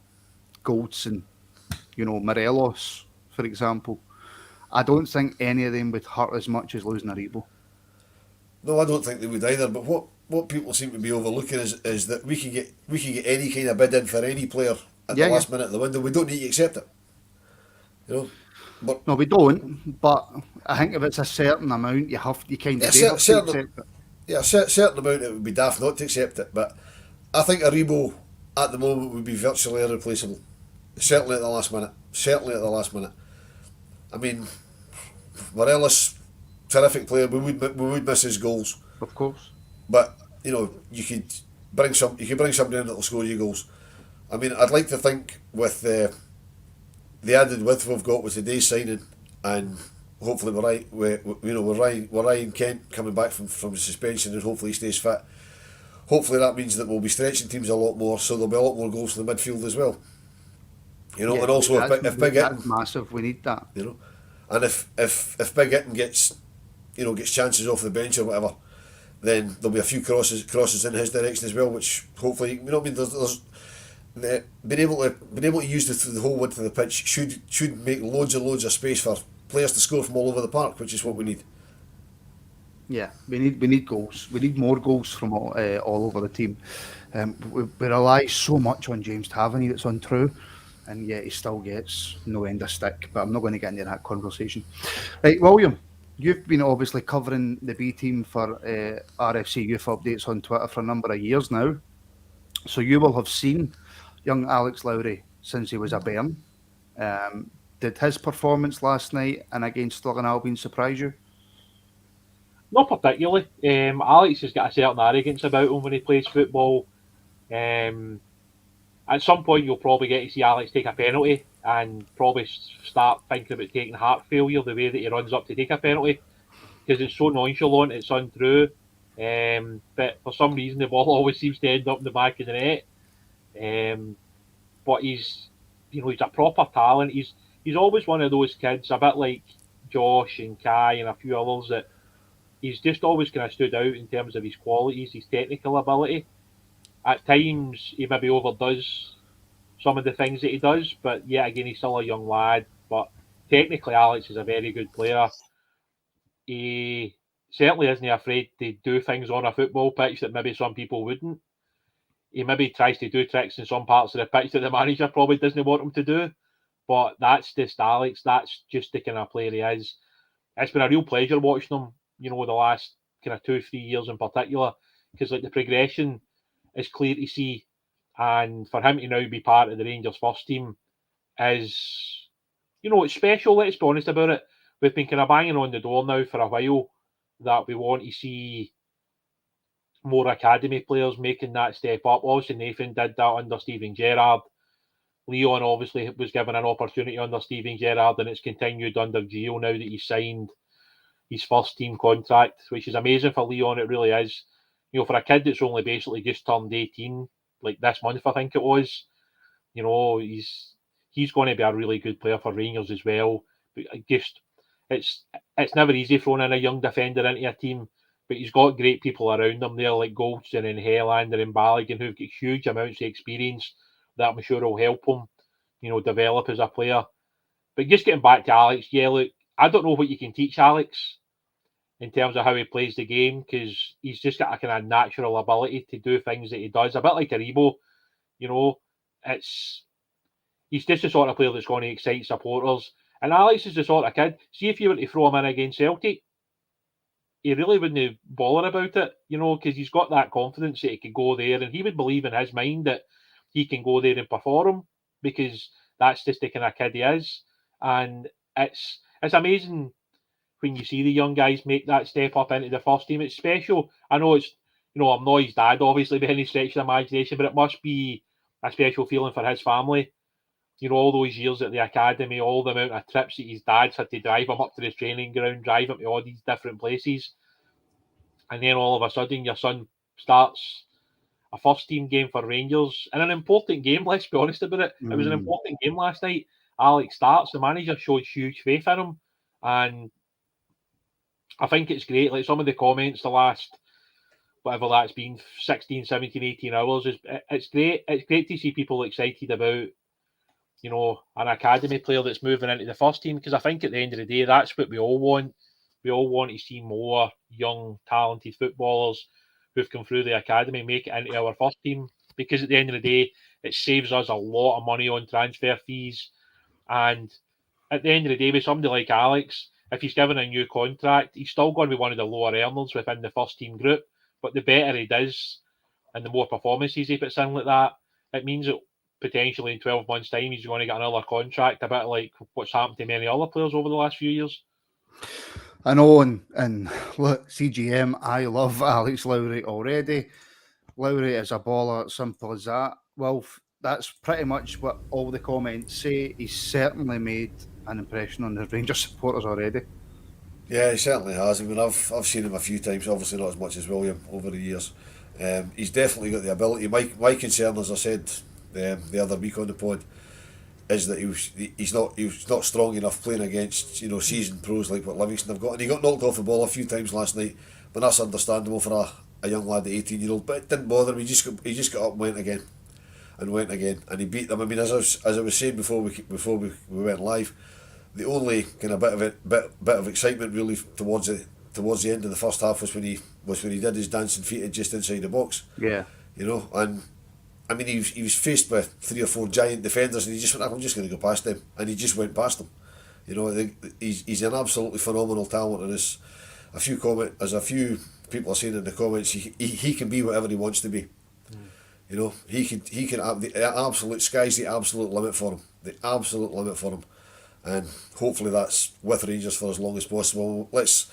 Goldson, you know, Morelos, for example, I don't think any of them would hurt as much as losing Aribo. No, I don't think they would either. But what people seem to be overlooking is that we can get any kind of bid in for any player at the last minute of the window. We don't need to accept it. You know. But no, we don't. But I think if it's a certain amount, you kind of have to accept it. Yeah, a certain amount, it would be daft not to accept it. But I think Aribo at the moment would be virtually irreplaceable. Certainly at the last minute. I mean, Morelos, terrific player. We would miss his goals, Of course. but you know, you could bring somebody in that'll score you goals. I mean, I'd like to think with the added width we've got with today's signing, and hopefully we're Ryan Kent coming back from the suspension, and hopefully he stays fit. Hopefully that means that we'll be stretching teams a lot more, so there'll be a lot more goals in the midfield as well. You know, Yeah, and also if Big that's Itten, massive. We need that. you know, and if Big Itten gets chances off the bench or whatever, then there'll be a few crosses in his direction as well, which hopefully, you know what I mean. There's being able to use the whole width of the pitch should make loads and loads of space for players to score from all over the park, which is what we need. Yeah, we need goals. We need more goals from all over the team. We rely so much on James Tavernier. That's untrue, and yet he still gets no end of stick. But I'm not going to get into that conversation. Right, William, you've been obviously covering the B team for RFC Youth Updates on Twitter for a number of years now, so you will have seen young Alex Lowry since he was a bairn. Did his performance last night and against Stirling Albion surprise you? Not particularly. Alex has got a certain arrogance about him when he plays football. At some point, you'll probably get to see Alex take a penalty and probably start thinking about taking heart failure the way that he runs up to take a penalty, because it's so nonchalant, it's untrue. But for some reason, the ball always seems to end up in the back of the net. But he's a proper talent. He's always one of those kids, a bit like Josh and Kai and a few others, that he's just always kind of stood out in terms of his qualities, his technical ability. At times, he maybe overdoes some of the things that he does, but yet again, he's still a young lad. But technically, Alex is a very good player. He certainly isn't afraid to do things on a football pitch that maybe some people wouldn't. He maybe tries to do tricks in some parts of the pitch that the manager probably doesn't want him to do. But that's just Alex. That's just the kind of player he is. It's been a real pleasure watching him, the last kind of 2-3 years in particular, because the progression is clear to see, and for him to now be part of the Rangers first team is, it's special. Let's be honest about it. We've been kind of banging on the door now for a while that we want to see more academy players making that step up. Obviously, Nathan did that under Steven Gerrard. Leon obviously was given an opportunity under Steven Gerrard, and it's continued under Gio now that he's signed his first team contract, which is amazing for Leon. It really is. For a kid that's only basically just turned 18, like this month, I think it was, he's going to be a really good player for Rangers as well. But it's never easy throwing in a young defender into a team, but he's got great people around him there, like Goldson and Helander and Balogun, who've got huge amounts of experience that I'm sure will help him, develop as a player. But just getting back to Alex, yeah, look, I don't know what you can teach Alex in terms of how he plays the game, because he's just got a kind of natural ability to do things that he does, a bit like Aribo. He's just the sort of player that's going to excite supporters. And Alex is the sort of kid, see if you were to throw him in against Celtic, he really wouldn't bother about it, because he's got that confidence that he could go there, and he would believe in his mind that he can go there and perform, because that's just the kind of kid he is. And it's amazing when you see the young guys make that step up into the first team. It's special. I know it's, I'm not his dad, obviously, by any stretch of the imagination, but it must be a special feeling for his family. All those years at the academy, all the amount of trips that his dad's had to drive him up to the training ground, drive him to all these different places. And then all of a sudden, your son starts a first team game for Rangers, and an important game, let's be honest about it. It was an important game last night. Alex starts, the manager showed huge faith in him, and I think it's great. Like some of the comments the last, whatever that's been, 16, 17, 18 hours, it's great. It's great to see people excited about, an academy player that's moving into the first team, because I think at the end of the day, that's what we all want. We all want to see more young, talented footballers who've come through the academy make it into our first team, because at the end of the day, it saves us a lot of money on transfer fees. And at the end of the day, with somebody like Alex, if he's given a new contract, he's still going to be one of the lower earners within the first team group. But the better he does and the more performances he puts in like that, it means that potentially in 12 months' time, he's going to get another contract, a bit like what's happened to many other players over the last few years. I know, and look, CGM, I love Alex Lowry already. Lowry is a baller, simple as that. Well, that's pretty much what all the comments say. He's certainly made an impression on the Rangers supporters already. Yeah, he certainly has. I mean, I've seen him a few times. Obviously, not as much as William over the years. He's definitely got the ability. My concern, as I said the other week on the pod, is that he's not strong enough playing against seasoned pros like what Livingston have got, and he got knocked off the ball a few times last night. But that's understandable for a young lad, the 18-year-old. But it didn't bother him. He just got up and went again, and he beat them. I mean, as I was saying before we went live, the only kind of bit of excitement really towards the end of the first half was when he did his dancing feet just inside the box. Yeah, And I mean, he was faced with 3 or 4 giant defenders, and he just went, "I'm just going to go past them," and he just went past them. He's an absolutely phenomenal talent, and as a few people are saying in the comments, he can be whatever he wants to be. He can the absolute sky's the absolute limit for him. The absolute limit for him. And hopefully that's with Rangers for as long as possible. Let's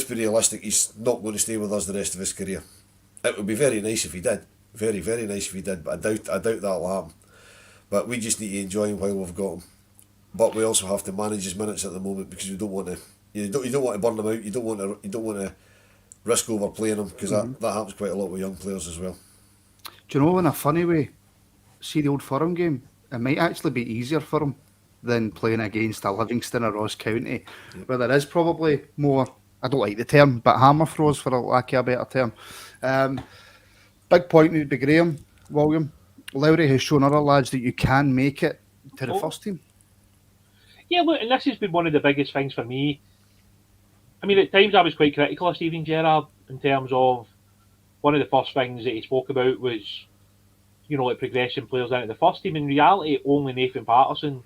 be realistic. He's not going to stay with us the rest of his career. It would be very nice if he did. Very, very nice if he did. But I doubt that'll happen. But we just need to enjoy him while we've got him. But we also have to manage his minutes at the moment because we don't want to. You don't want to burn them out. You don't want to risk overplaying them because that happens quite a lot with young players as well. do you know, in a funny way, see the Old Firm game, it might actually be easier for him than playing against a Livingston or Ross County, where there is probably more, I don't like the term, but hammer throws, for a lack of a better term. Big point would be Graham, William. Lowry has shown other lads that you can make it to the first team. Yeah, look, and this has been one of the biggest things for me. I mean, at times I was quite critical of Steven Gerrard in terms of one of the first things that he spoke about was, like progression players into the first team. In reality, only Nathan Patterson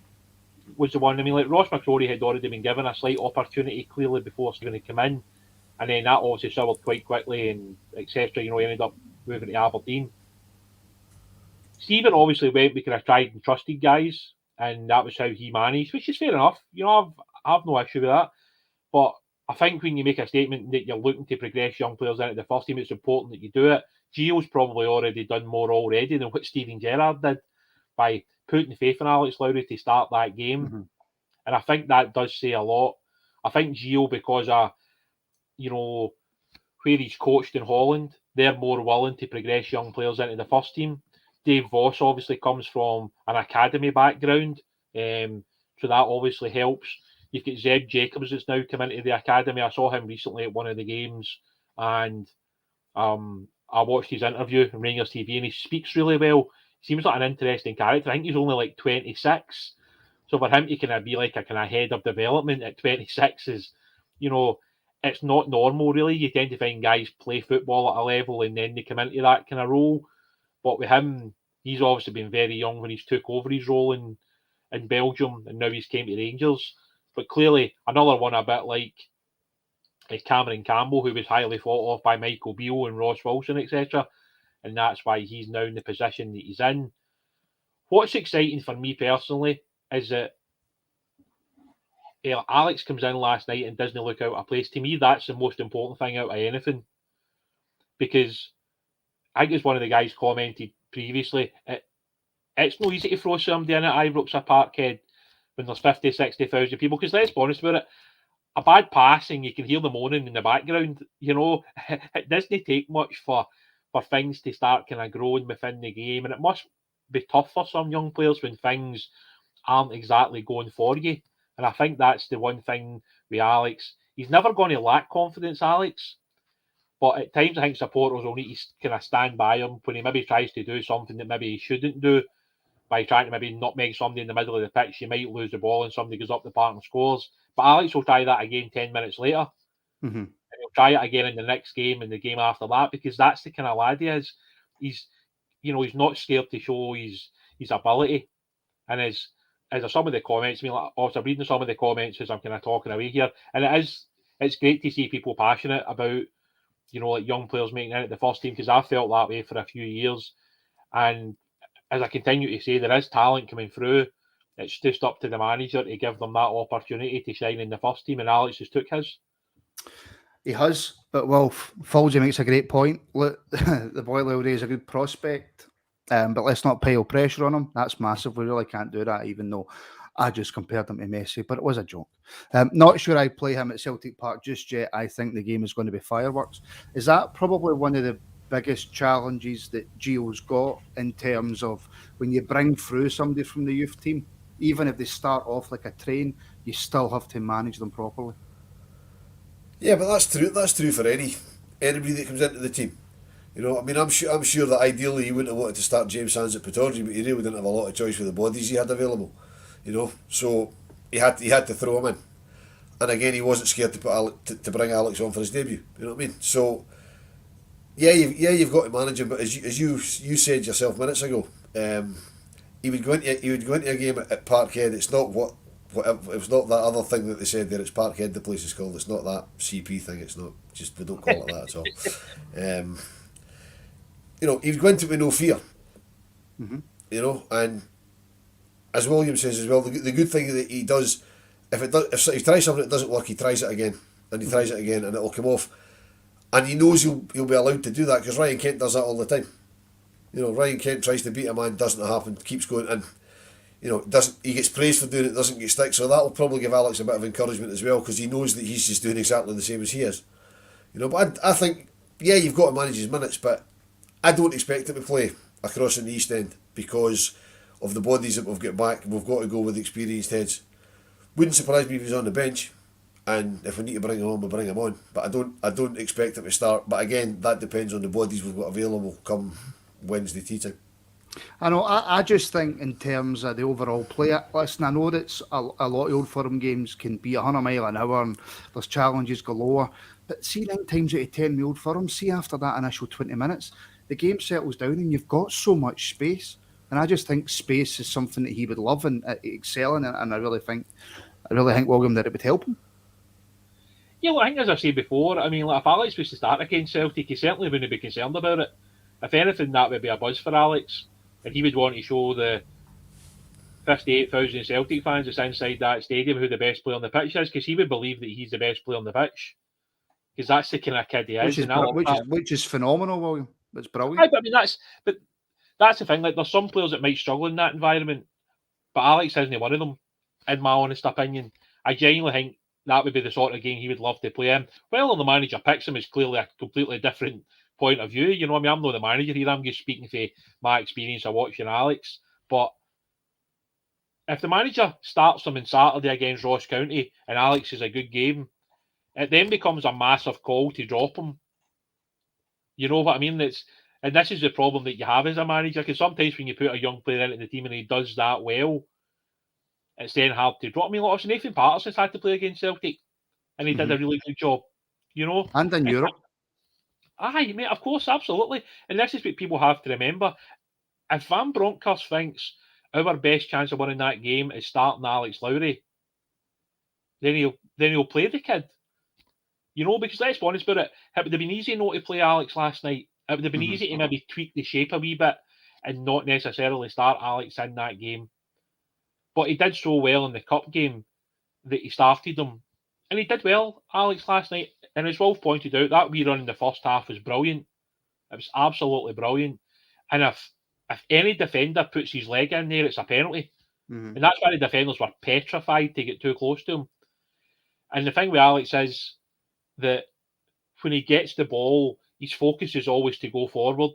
was the one. I mean, like Ross McCrory had already been given a slight opportunity clearly before Steven had come in, and then that obviously soured quite quickly and etc. He ended up moving to Aberdeen. Steven obviously went with kind of tried and trusted guys, and that was how he managed, which is fair enough. I have no issue with that. But I think when you make a statement that you're looking to progress young players into the first team, it's important that you do it. Gio's probably already done more already than what Steven Gerrard did by putting faith in Alex Lowry to start that game. Mm-hmm. And I think that does say a lot. I think Gio, because of, where he's coached in Holland, they're more willing to progress young players into the first team. Dave Voss obviously comes from an academy background, so that obviously helps. You've got Zeb Jacobs that's now come into the academy. I saw him recently at one of the games, and I watched his interview on Rangers TV, and he speaks really well. He seems like an interesting character. I think he's only like 26, so for him to kind of be like a kind of head of development at 26 is, it's not normal really. You tend to find guys play football at a level and then they come into that kind of role. But with him, he's obviously been very young when he's took over his role in Belgium, and now he's came to Rangers. But clearly, another one a bit like Cameron Campbell, who was highly thought of by Michael Beale and Ross Wilson, etc. And that's why he's now in the position that he's in. What's exciting for me personally is that Alex comes in last night and doesn't look out of place. To me, that's the most important thing out of anything. Because I think as one of the guys commented previously, it's no easy to throw somebody in at Ibrox or Parkhead when there's 50, 60,000 people. Because let's be honest about it, a bad passing, you can hear the moaning in the background. It doesn't take much for things to start kind of growing within the game. And it must be tough for some young players when things aren't exactly going for you. And I think that's the one thing with Alex. He's never going to lack confidence, Alex. But at times, I think supporters will need to kind of stand by him when he maybe tries to do something that maybe he shouldn't do. By trying to maybe nutmeg somebody in the middle of the pitch, you might lose the ball and somebody goes up the park and scores. But Alex will try that again 10 minutes later. Mm-hmm. And he'll try it again in the next game and the game after that, because that's the kind of lad he is. He's not scared to show his ability. And as some of the comments, I mean, like, also reading some of the comments as I'm kind of talking away here, and it's great to see people passionate about, like young players making it at the first team, because I felt that way for a few years. And as I continue to say, there is talent coming through. It's just up to the manager to give them that opportunity to shine in the first team, and Alex just took his. He has, but Folsey makes a great point. Look, the boy Lowry is a good prospect, but let's not pile pressure on him. That's massive. We really can't do that, even though I just compared him to Messi, but it was a joke. Not sure I'd play him at Celtic Park just yet. I think the game is going to be fireworks. Is that probably one of the biggest challenges that Gio's got in terms of when you bring through somebody from the youth team, even if they start off like a train, you still have to manage them properly? Yeah, but that's true. That's true for anybody that comes into the team. You know, I mean, I'm sure that ideally he wouldn't have wanted to start James Sands at Pittodrie, but he really didn't have a lot of choice with the bodies he had available. You know, so he had to throw him in, and again he wasn't scared to put to bring Alex on for his debut. You know what I mean? So you've got to manage him, but as you said yourself minutes ago, he would go into a game at Parkhead. It's not it's not that other thing that they said there. It's Parkhead, the place is called. It's not that CP thing. It's not just, we don't call it that at all. You know, he would go into it with no fear. Mm-hmm. You know, and as William says as well, the good thing that he does, if he tries something that doesn't work, he tries it again, and he tries it again, and it'll come off. And he knows he'll be allowed to do that, because Ryan Kent does that all the time. You know, Ryan Kent tries to beat a man, doesn't happen, keeps going, and you know, he gets praised for doing it, doesn't get stick. So that'll probably give Alex a bit of encouragement as well, because he knows that he's just doing exactly the same as he is. You know, but I think, yeah, you've got to manage his minutes, but I don't expect him to play across in the East End because of the bodies that we've got back. We've got to go with experienced heads. Wouldn't surprise me if he's on the bench, and if we need to bring him on, we'll bring him on. But I don't expect him to start. But again, that depends on the bodies we've got available come Wednesday tea time. I know. I just think in terms of the overall play. Listen, I know that a lot of Old Firm games can be 100 mile an hour and there's challenges galore. But see, 9 times out of 10 with Old Firm, see after that initial 20 minutes, the game settles down and you've got so much space. And I just think space is something that he would love and excel in. And I really think William, that it would help him. Yeah, well, I think as I said before, I mean, like, if Alex was to start against Celtic, he certainly wouldn't be concerned about it. If anything, that would be a buzz for Alex, and he would want to show the 58,000 Celtic fans that's inside that stadium who the best player on the pitch is, because he would believe that he's the best player on the pitch, because that's the kind of kid he is. Which is phenomenal, William. It's brilliant. I mean, that's the thing. Like, there's some players that might struggle in that environment, but Alex isn't one of them, in my honest opinion. I genuinely think that would be the sort of game he would love to play in. Whether the manager picks him is clearly a completely different point of view. You know what I mean? I'm not the manager here. I'm just speaking for my experience of watching Alex. But if the manager starts him on Saturday against Ross County and Alex is a good game, it then becomes a massive call to drop him. You know what I mean? And this is the problem that you have as a manager, because sometimes when you put a young player into the team and he does that well, it's then hard to drop. I mean, look, Nathan Patterson's had to play against Celtic, and he did a really good job, you know. And in Europe. Aye, mate, of course, absolutely. And this is what people have to remember. If Van Bronckhorst thinks our best chance of winning that game is starting Alex Lowry, then he'll play the kid. You know, because let's be honest about it, it would have been easy not to play Alex last night. It would have been easy to maybe tweak the shape a wee bit and not necessarily start Alex in that game. But he did so well in the cup game that he started him. And he did well, Alex, last night. And as Wolf pointed out, that wee run in the first half was brilliant. It was absolutely brilliant. And if any defender puts his leg in there, it's a penalty. And that's why the defenders were petrified to get too close to him. And the thing with Alex is that when he gets the ball, his focus is always to go forward.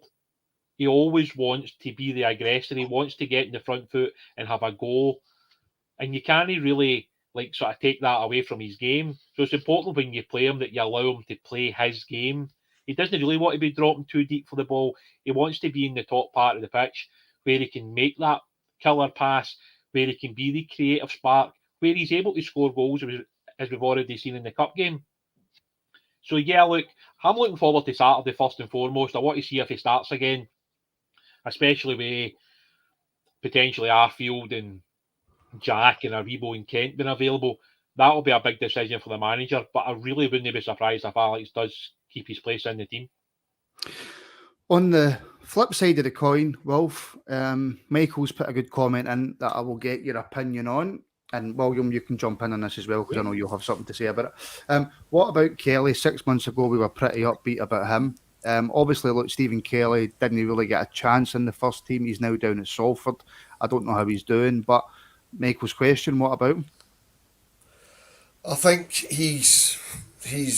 He always wants to be the aggressor. He wants to get in the front foot and have a go. And you can't really sort of take that away from his game. So it's important when you play him that you allow him to play his game. He doesn't really want to be dropping too deep for the ball. He wants to be in the top part of the pitch where he can make that killer pass, where he can be the creative spark, where he's able to score goals, as we've already seen in the cup game. So yeah, look, I'm looking forward to Saturday first and foremost. I want to see if he starts again, especially with potentially Arfield and Jack and Aribo and Kent being available. That will be a big decision for the manager, but I really wouldn't be surprised if Alex does keep his place in the team. On the flip side of the coin, Wolf, Michael's put a good comment in that I will get your opinion on. And William, you can jump in on this as well because I know you'll have something to say about it. What about Kelly? 6 months ago, we were pretty upbeat about him. Obviously, look, Stephen Kelly didn't really get a chance in the first team. He's now down at Salford. I don't know how he's doing, but Michael's question, what about him? I think he's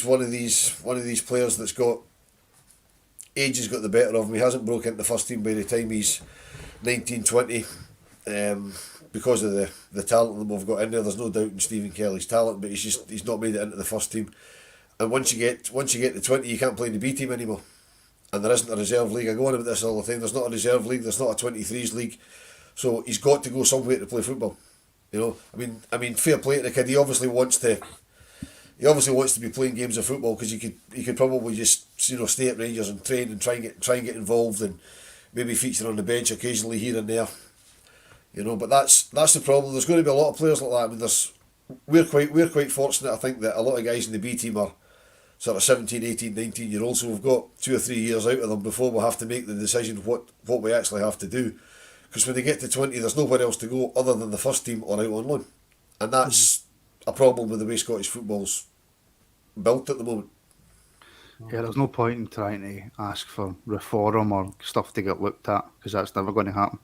one of these players that's got age has got the better of him. He hasn't broke into the first team by the time he's 19, 20. Because of the talent that we've got in there. There's no doubt in Stephen Kelly's talent, but he's not made it into the first team. And once you get to 20, you can't play in the B team anymore. And there isn't a reserve league. I go on about this all the time. There's not a reserve league. There's not a 23s league. So he's got to go somewhere to play football. You know, I mean, fair play to the kid. He obviously wants to be playing games of football because he could probably just stay at Rangers and train and try and get involved and maybe feature on the bench occasionally here and there. You know, but that's the problem. There's going to be a lot of players like that. I mean, we're quite fortunate. I think that a lot of guys in the B team are sort of 17, 18, 19 year olds, so we've got 2 or 3 years out of them before we'll have to make the decision what we actually have to do. Because when they get to 20, there's nowhere else to go other than the first team or out on loan, and that's a problem with the way Scottish football's built at the moment. Yeah, there's no point in trying to ask for reform or stuff to get looked at because that's never going to happen.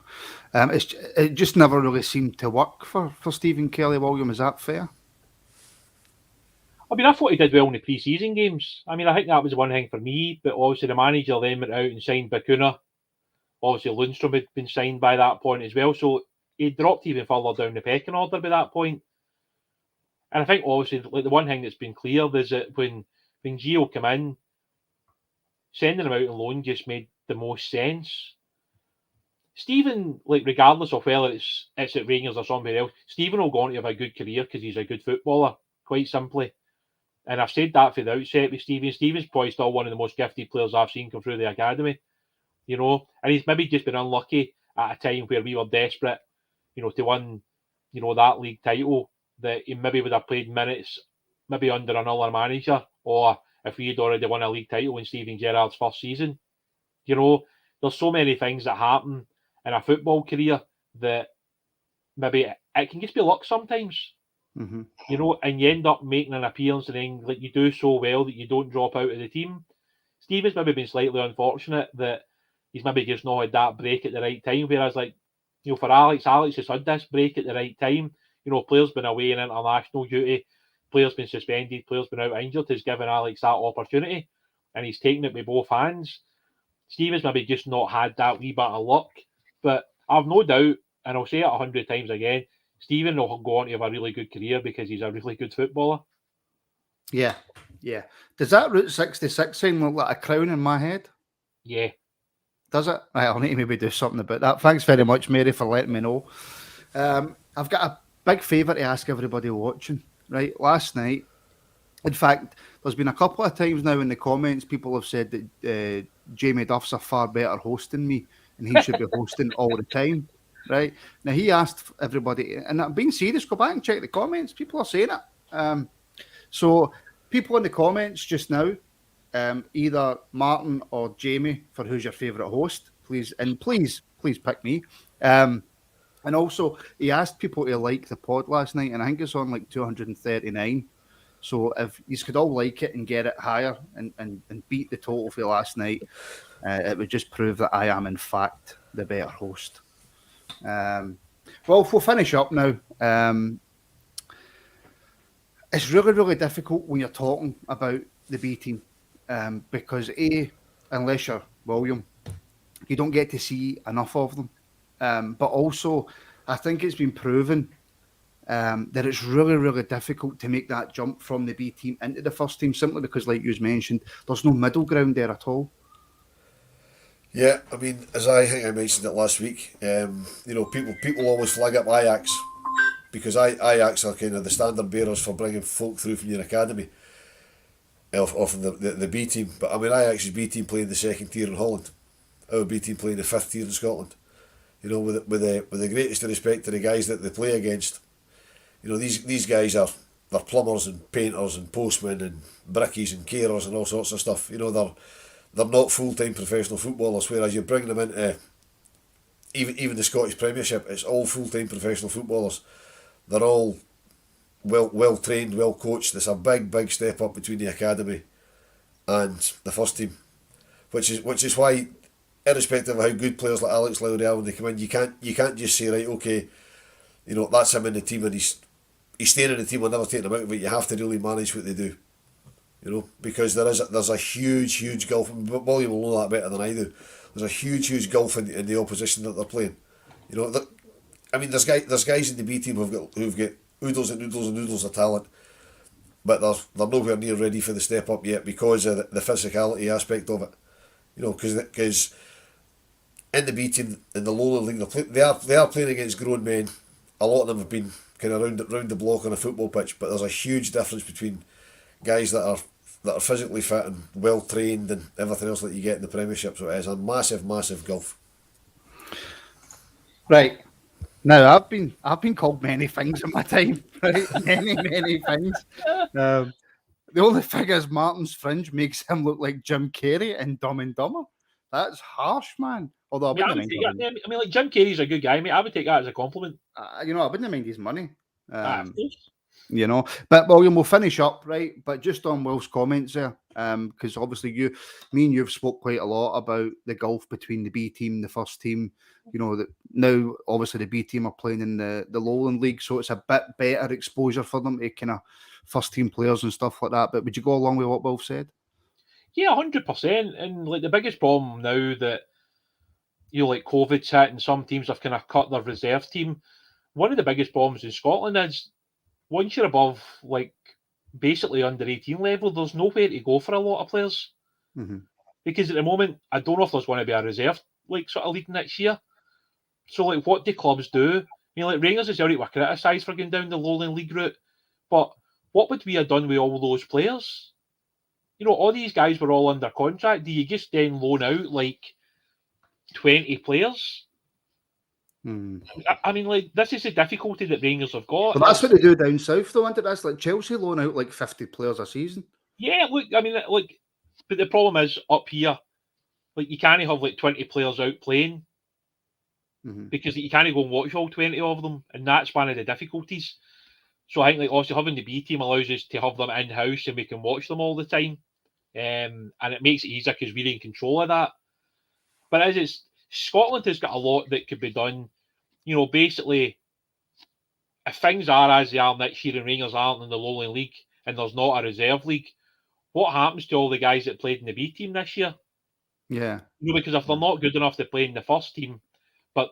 It just never really seemed to work for Stephen Kelly, William. Is that fair? I mean, I thought he did well in the pre-season games. I mean, I think that was one thing for me, but obviously the manager then went out and signed Bakuna. Obviously Lundstrom had been signed by that point as well, so he dropped even further down the pecking order by that point. And I think obviously like the one thing that's been clear is that when Gio came in, sending him out on loan just made the most sense. Stephen, like regardless of whether it's at Rangers or somewhere else, Stephen will go on to have a good career because he's a good footballer, quite simply. And I've said that from the outset with Stephen. Stephen's probably still one of the most gifted players I've seen come through the academy, you know. And he's maybe just been unlucky at a time where we were desperate, to win, that league title, that he maybe would have played minutes, maybe under another manager, or if we had already won a league title in Steven Gerrard's first season. There's so many things that happen in a football career that maybe it can just be luck sometimes. Mm-hmm. And you end up making an appearance and then like you do so well that you don't drop out of the team. Stephen's maybe been slightly unfortunate that he's maybe just not had that break at the right time. Whereas for Alex has had this break at the right time. Players been away in international duty, players been suspended, players been out injured, has given Alex that opportunity and he's taken it with both hands. Stephen's maybe just not had that wee bit of luck, but I've no doubt, and I'll say it 100 times again, Stephen will go on to have a really good career because he's a really good footballer. Yeah. Does that Route 66 sign look like a crown in my head? Yeah. Does it? Right, I'll need to maybe do something about that. Thanks very much, Mary, for letting me know. I've got a big favour to ask everybody watching. Right, last night, in fact, there's been a couple of times now in the comments, people have said that Jamie Duff's a far better host than me, and he should be hosting all the time. Right now, he asked everybody, and I'm being serious. Go back and check the comments. People are saying it. So, people in the comments just now, either Martin or Jamie, for who's your favourite host, please pick me. And also, he asked people to like the pod last night, and I think it's on like 239. So if you could all like it and get it higher and beat the total for last night, it would just prove that I am, in fact, the better host. Well, we'll finish up now. It's really, really difficult when you're talking about the B team because, unless you're William, you don't get to see enough of them. But also, I think it's been proven that it's really, really difficult to make that jump from the B team into the first team simply because, like you mentioned, there's no middle ground there at all. Yeah, I mean, as I think I mentioned it last week, people always flag up Ajax because Ajax are kind of the standard bearers for bringing folk through from your academy, often the B team. But I mean, Ajax's B team playing the second tier in Holland, our B team playing the fifth tier in Scotland. With the greatest respect to the guys that they play against, these guys they're plumbers and painters and postmen and brickies and carers and all sorts of stuff. They're not full-time professional footballers. Whereas you bring them into even the Scottish Premiership, it's all full-time professional footballers. They're all well trained, well coached. There's a big step up between the academy and the first team, which is why, irrespective of how good players like Alex Lowry are when they come in, you can't just say, right, okay, that's him in the team and he's staying in the team. We'll never take him out of it. You have to really manage what they do, because there's a huge gulf. William will know that better than I do. There's a huge gulf in the opposition that they're playing. There's guys in the B team who've got oodles and oodles of talent, but they're nowhere near ready for the step up yet because of the physicality aspect of it. Because in the B team, in the lower league, they are playing against grown men. A lot of them have been kind of round the block on a football pitch, but there's a huge difference between guys that are physically fit and well trained and everything else that you get in the Premiership. So it is a massive gulf. Right. Now I've been called many things in my time, right? Many things. The only thing is Martin's fringe makes him look like Jim Carrey in Dumb and Dumber. That's harsh, man. Although I wouldn't mind. Like Jim Carrey's a good guy, mate. I would take that as a compliment. I wouldn't mind his money. But William, we'll finish up, right? But just on Will's comments there, because obviously me and you've spoke quite a lot about the gulf between the B team and the first team. That now obviously the B team are playing in the Lowland League, so it's a bit better exposure for them to kind of first team players and stuff like that. But would you go along with what Will said? Yeah, 100%. And like the biggest problem now that like COVID's hit and some teams have kind of cut their reserve team. One of the biggest problems in Scotland is once you're above like basically under 18 level, there's nowhere to go for a lot of players. Mm-hmm. Because at the moment, I don't know if there's going to be a reserve like sort of league next year. So like, what do clubs do? Like Rangers is already were criticised for going down the Lowland League route, but what would we have done with all those players? All these guys were all under contract. Do you just then loan out like 20 players? I mean, like, this is the difficulty that Rangers have got. But that's what they do down south, though, isn't it? That's like Chelsea loan out like 50 players a season. Yeah, look, I mean, like, but the problem is up here, like, you can't have like 20 players out playing because you can't go and watch all 20 of them, and that's one of the difficulties. So I think, like, also having the B team allows us to have them in house and we can watch them all the time, and it makes it easier because we're in control of that. But as it's Scotland has got a lot that could be done. Basically, if things are as they are next year and Rangers aren't in the Lowland League and there's not a reserve league, what happens to all the guys that played in the B team this year? Yeah. Because if they're not good enough to play in the first team, but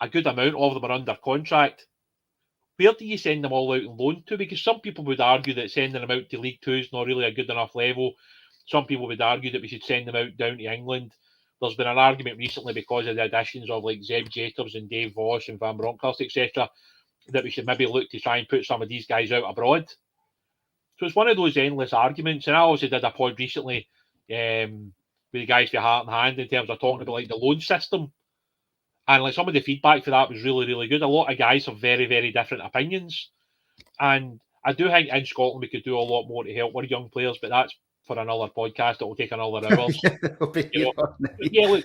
a good amount of them are under contract, where do you send them all out on loan to? Because some people would argue that sending them out to League Two is not really a good enough level. Some people would argue that we should send them out down to England. There's been an argument recently because of the additions of like Zeb Jacobs and Dave Voss and Van Bronckhorst, etc., that we should maybe look to try and put some of these guys out abroad. So it's one of those endless arguments. And I also did a pod recently with the guys for Heart and Hand in terms of talking about like the loan system. And like some of the feedback for that was really, really good. A lot of guys have very, very different opinions. And I do think in Scotland we could do a lot more to help our young players, but that's for another podcast that will take another hours. Yeah, look,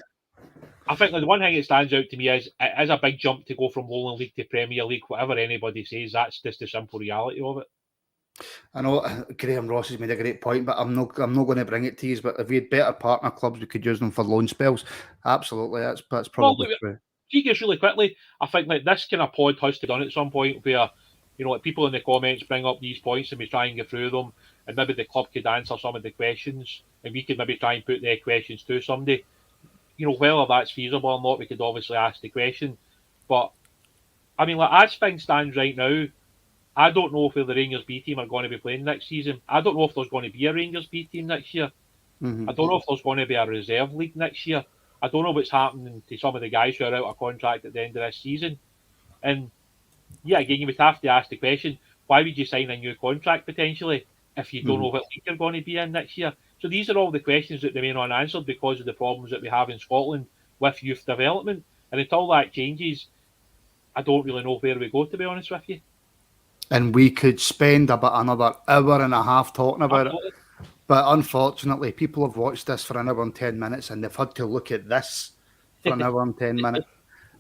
I think like, the one thing that stands out to me is it is a big jump to go from Lowland League to Premier League. Whatever anybody says, that's just the simple reality of it. I know Graham Ross has made a great point, but I'm not going to bring it to you. But if we had better partner clubs, we could use them for loan spells. Absolutely, that's probably true. Just really quickly, I think like this kind of pod has to be done at some point where like people in the comments bring up these points and we try and get through them, and maybe the club could answer some of the questions, and we could maybe try and put their questions to somebody. Whether that's feasible or not, we could obviously ask the question. But I mean, like as things stands right now, I don't know where the Rangers B team are going to be playing next season. I don't know if there's going to be a Rangers B team next year. I don't know if there's going to be a reserve league next year. I don't know what's happening to some of the guys who are out of contract at the end of this season. And yeah, again, you would have to ask the question, why would you sign a new contract potentially if you don't know what league you're going to be in next year? So these are all the questions that remain unanswered because of the problems that we have in Scotland with youth development. And until that changes, I don't really know where we go, to be honest with you. And we could spend about another hour and a half talking about it. But unfortunately, people have watched this for an hour and 10 minutes and they've had to look at this for an hour and 10 minutes.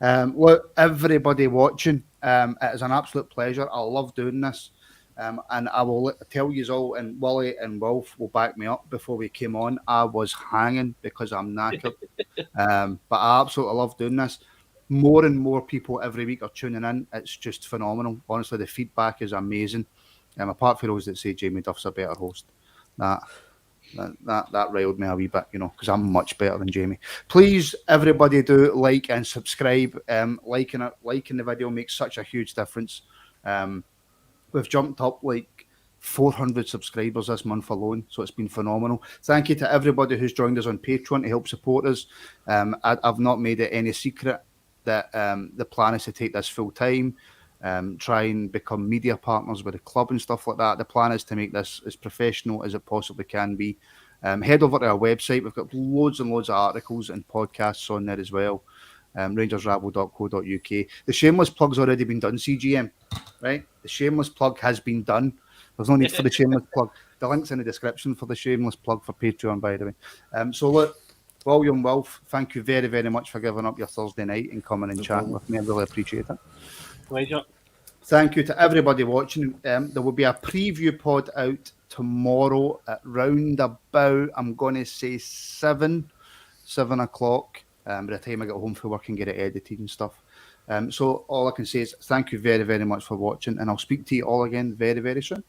Look, everybody watching, it is an absolute pleasure. I love doing this. And I will tell you all, and Willie and Wolf will back me up. Before we came on, I was hanging because I'm knackered. But I absolutely love doing this. More and more people every week are tuning in. It's just phenomenal. Honestly, the feedback is amazing. Apart from those that say Jamie Duff's a better host, that riled me a wee bit, because I'm much better than Jamie. Please, everybody, do like and subscribe. Liking the video makes such a huge difference. We've jumped up like 400 subscribers this month alone, so it's been phenomenal. Thank you to everybody who's joined us on Patreon to help support us. I've not made it any secret that the plan is to take this full time, try and become media partners with the club and stuff like that. The plan is to make this as professional as it possibly can be. Head over to our website. We've got loads and loads of articles and podcasts on there as well. rangersrabble.co.uk. The shameless plug's already been done, CGM, right? The shameless plug has been done. There's no need for the shameless plug. The link's in the description for the shameless plug for Patreon, by the way. So look, William Wolf, thank you very, very much for giving up your Thursday night and coming and chatting with me. I really appreciate it. Pleasure. Thank you to everybody watching. There will be a preview pod out tomorrow at round about, I'm going to say 7 o'clock. By the time I get home from work and get it edited and stuff. So all I can say is thank you very, very much for watching, and I'll speak to you all again very, very soon.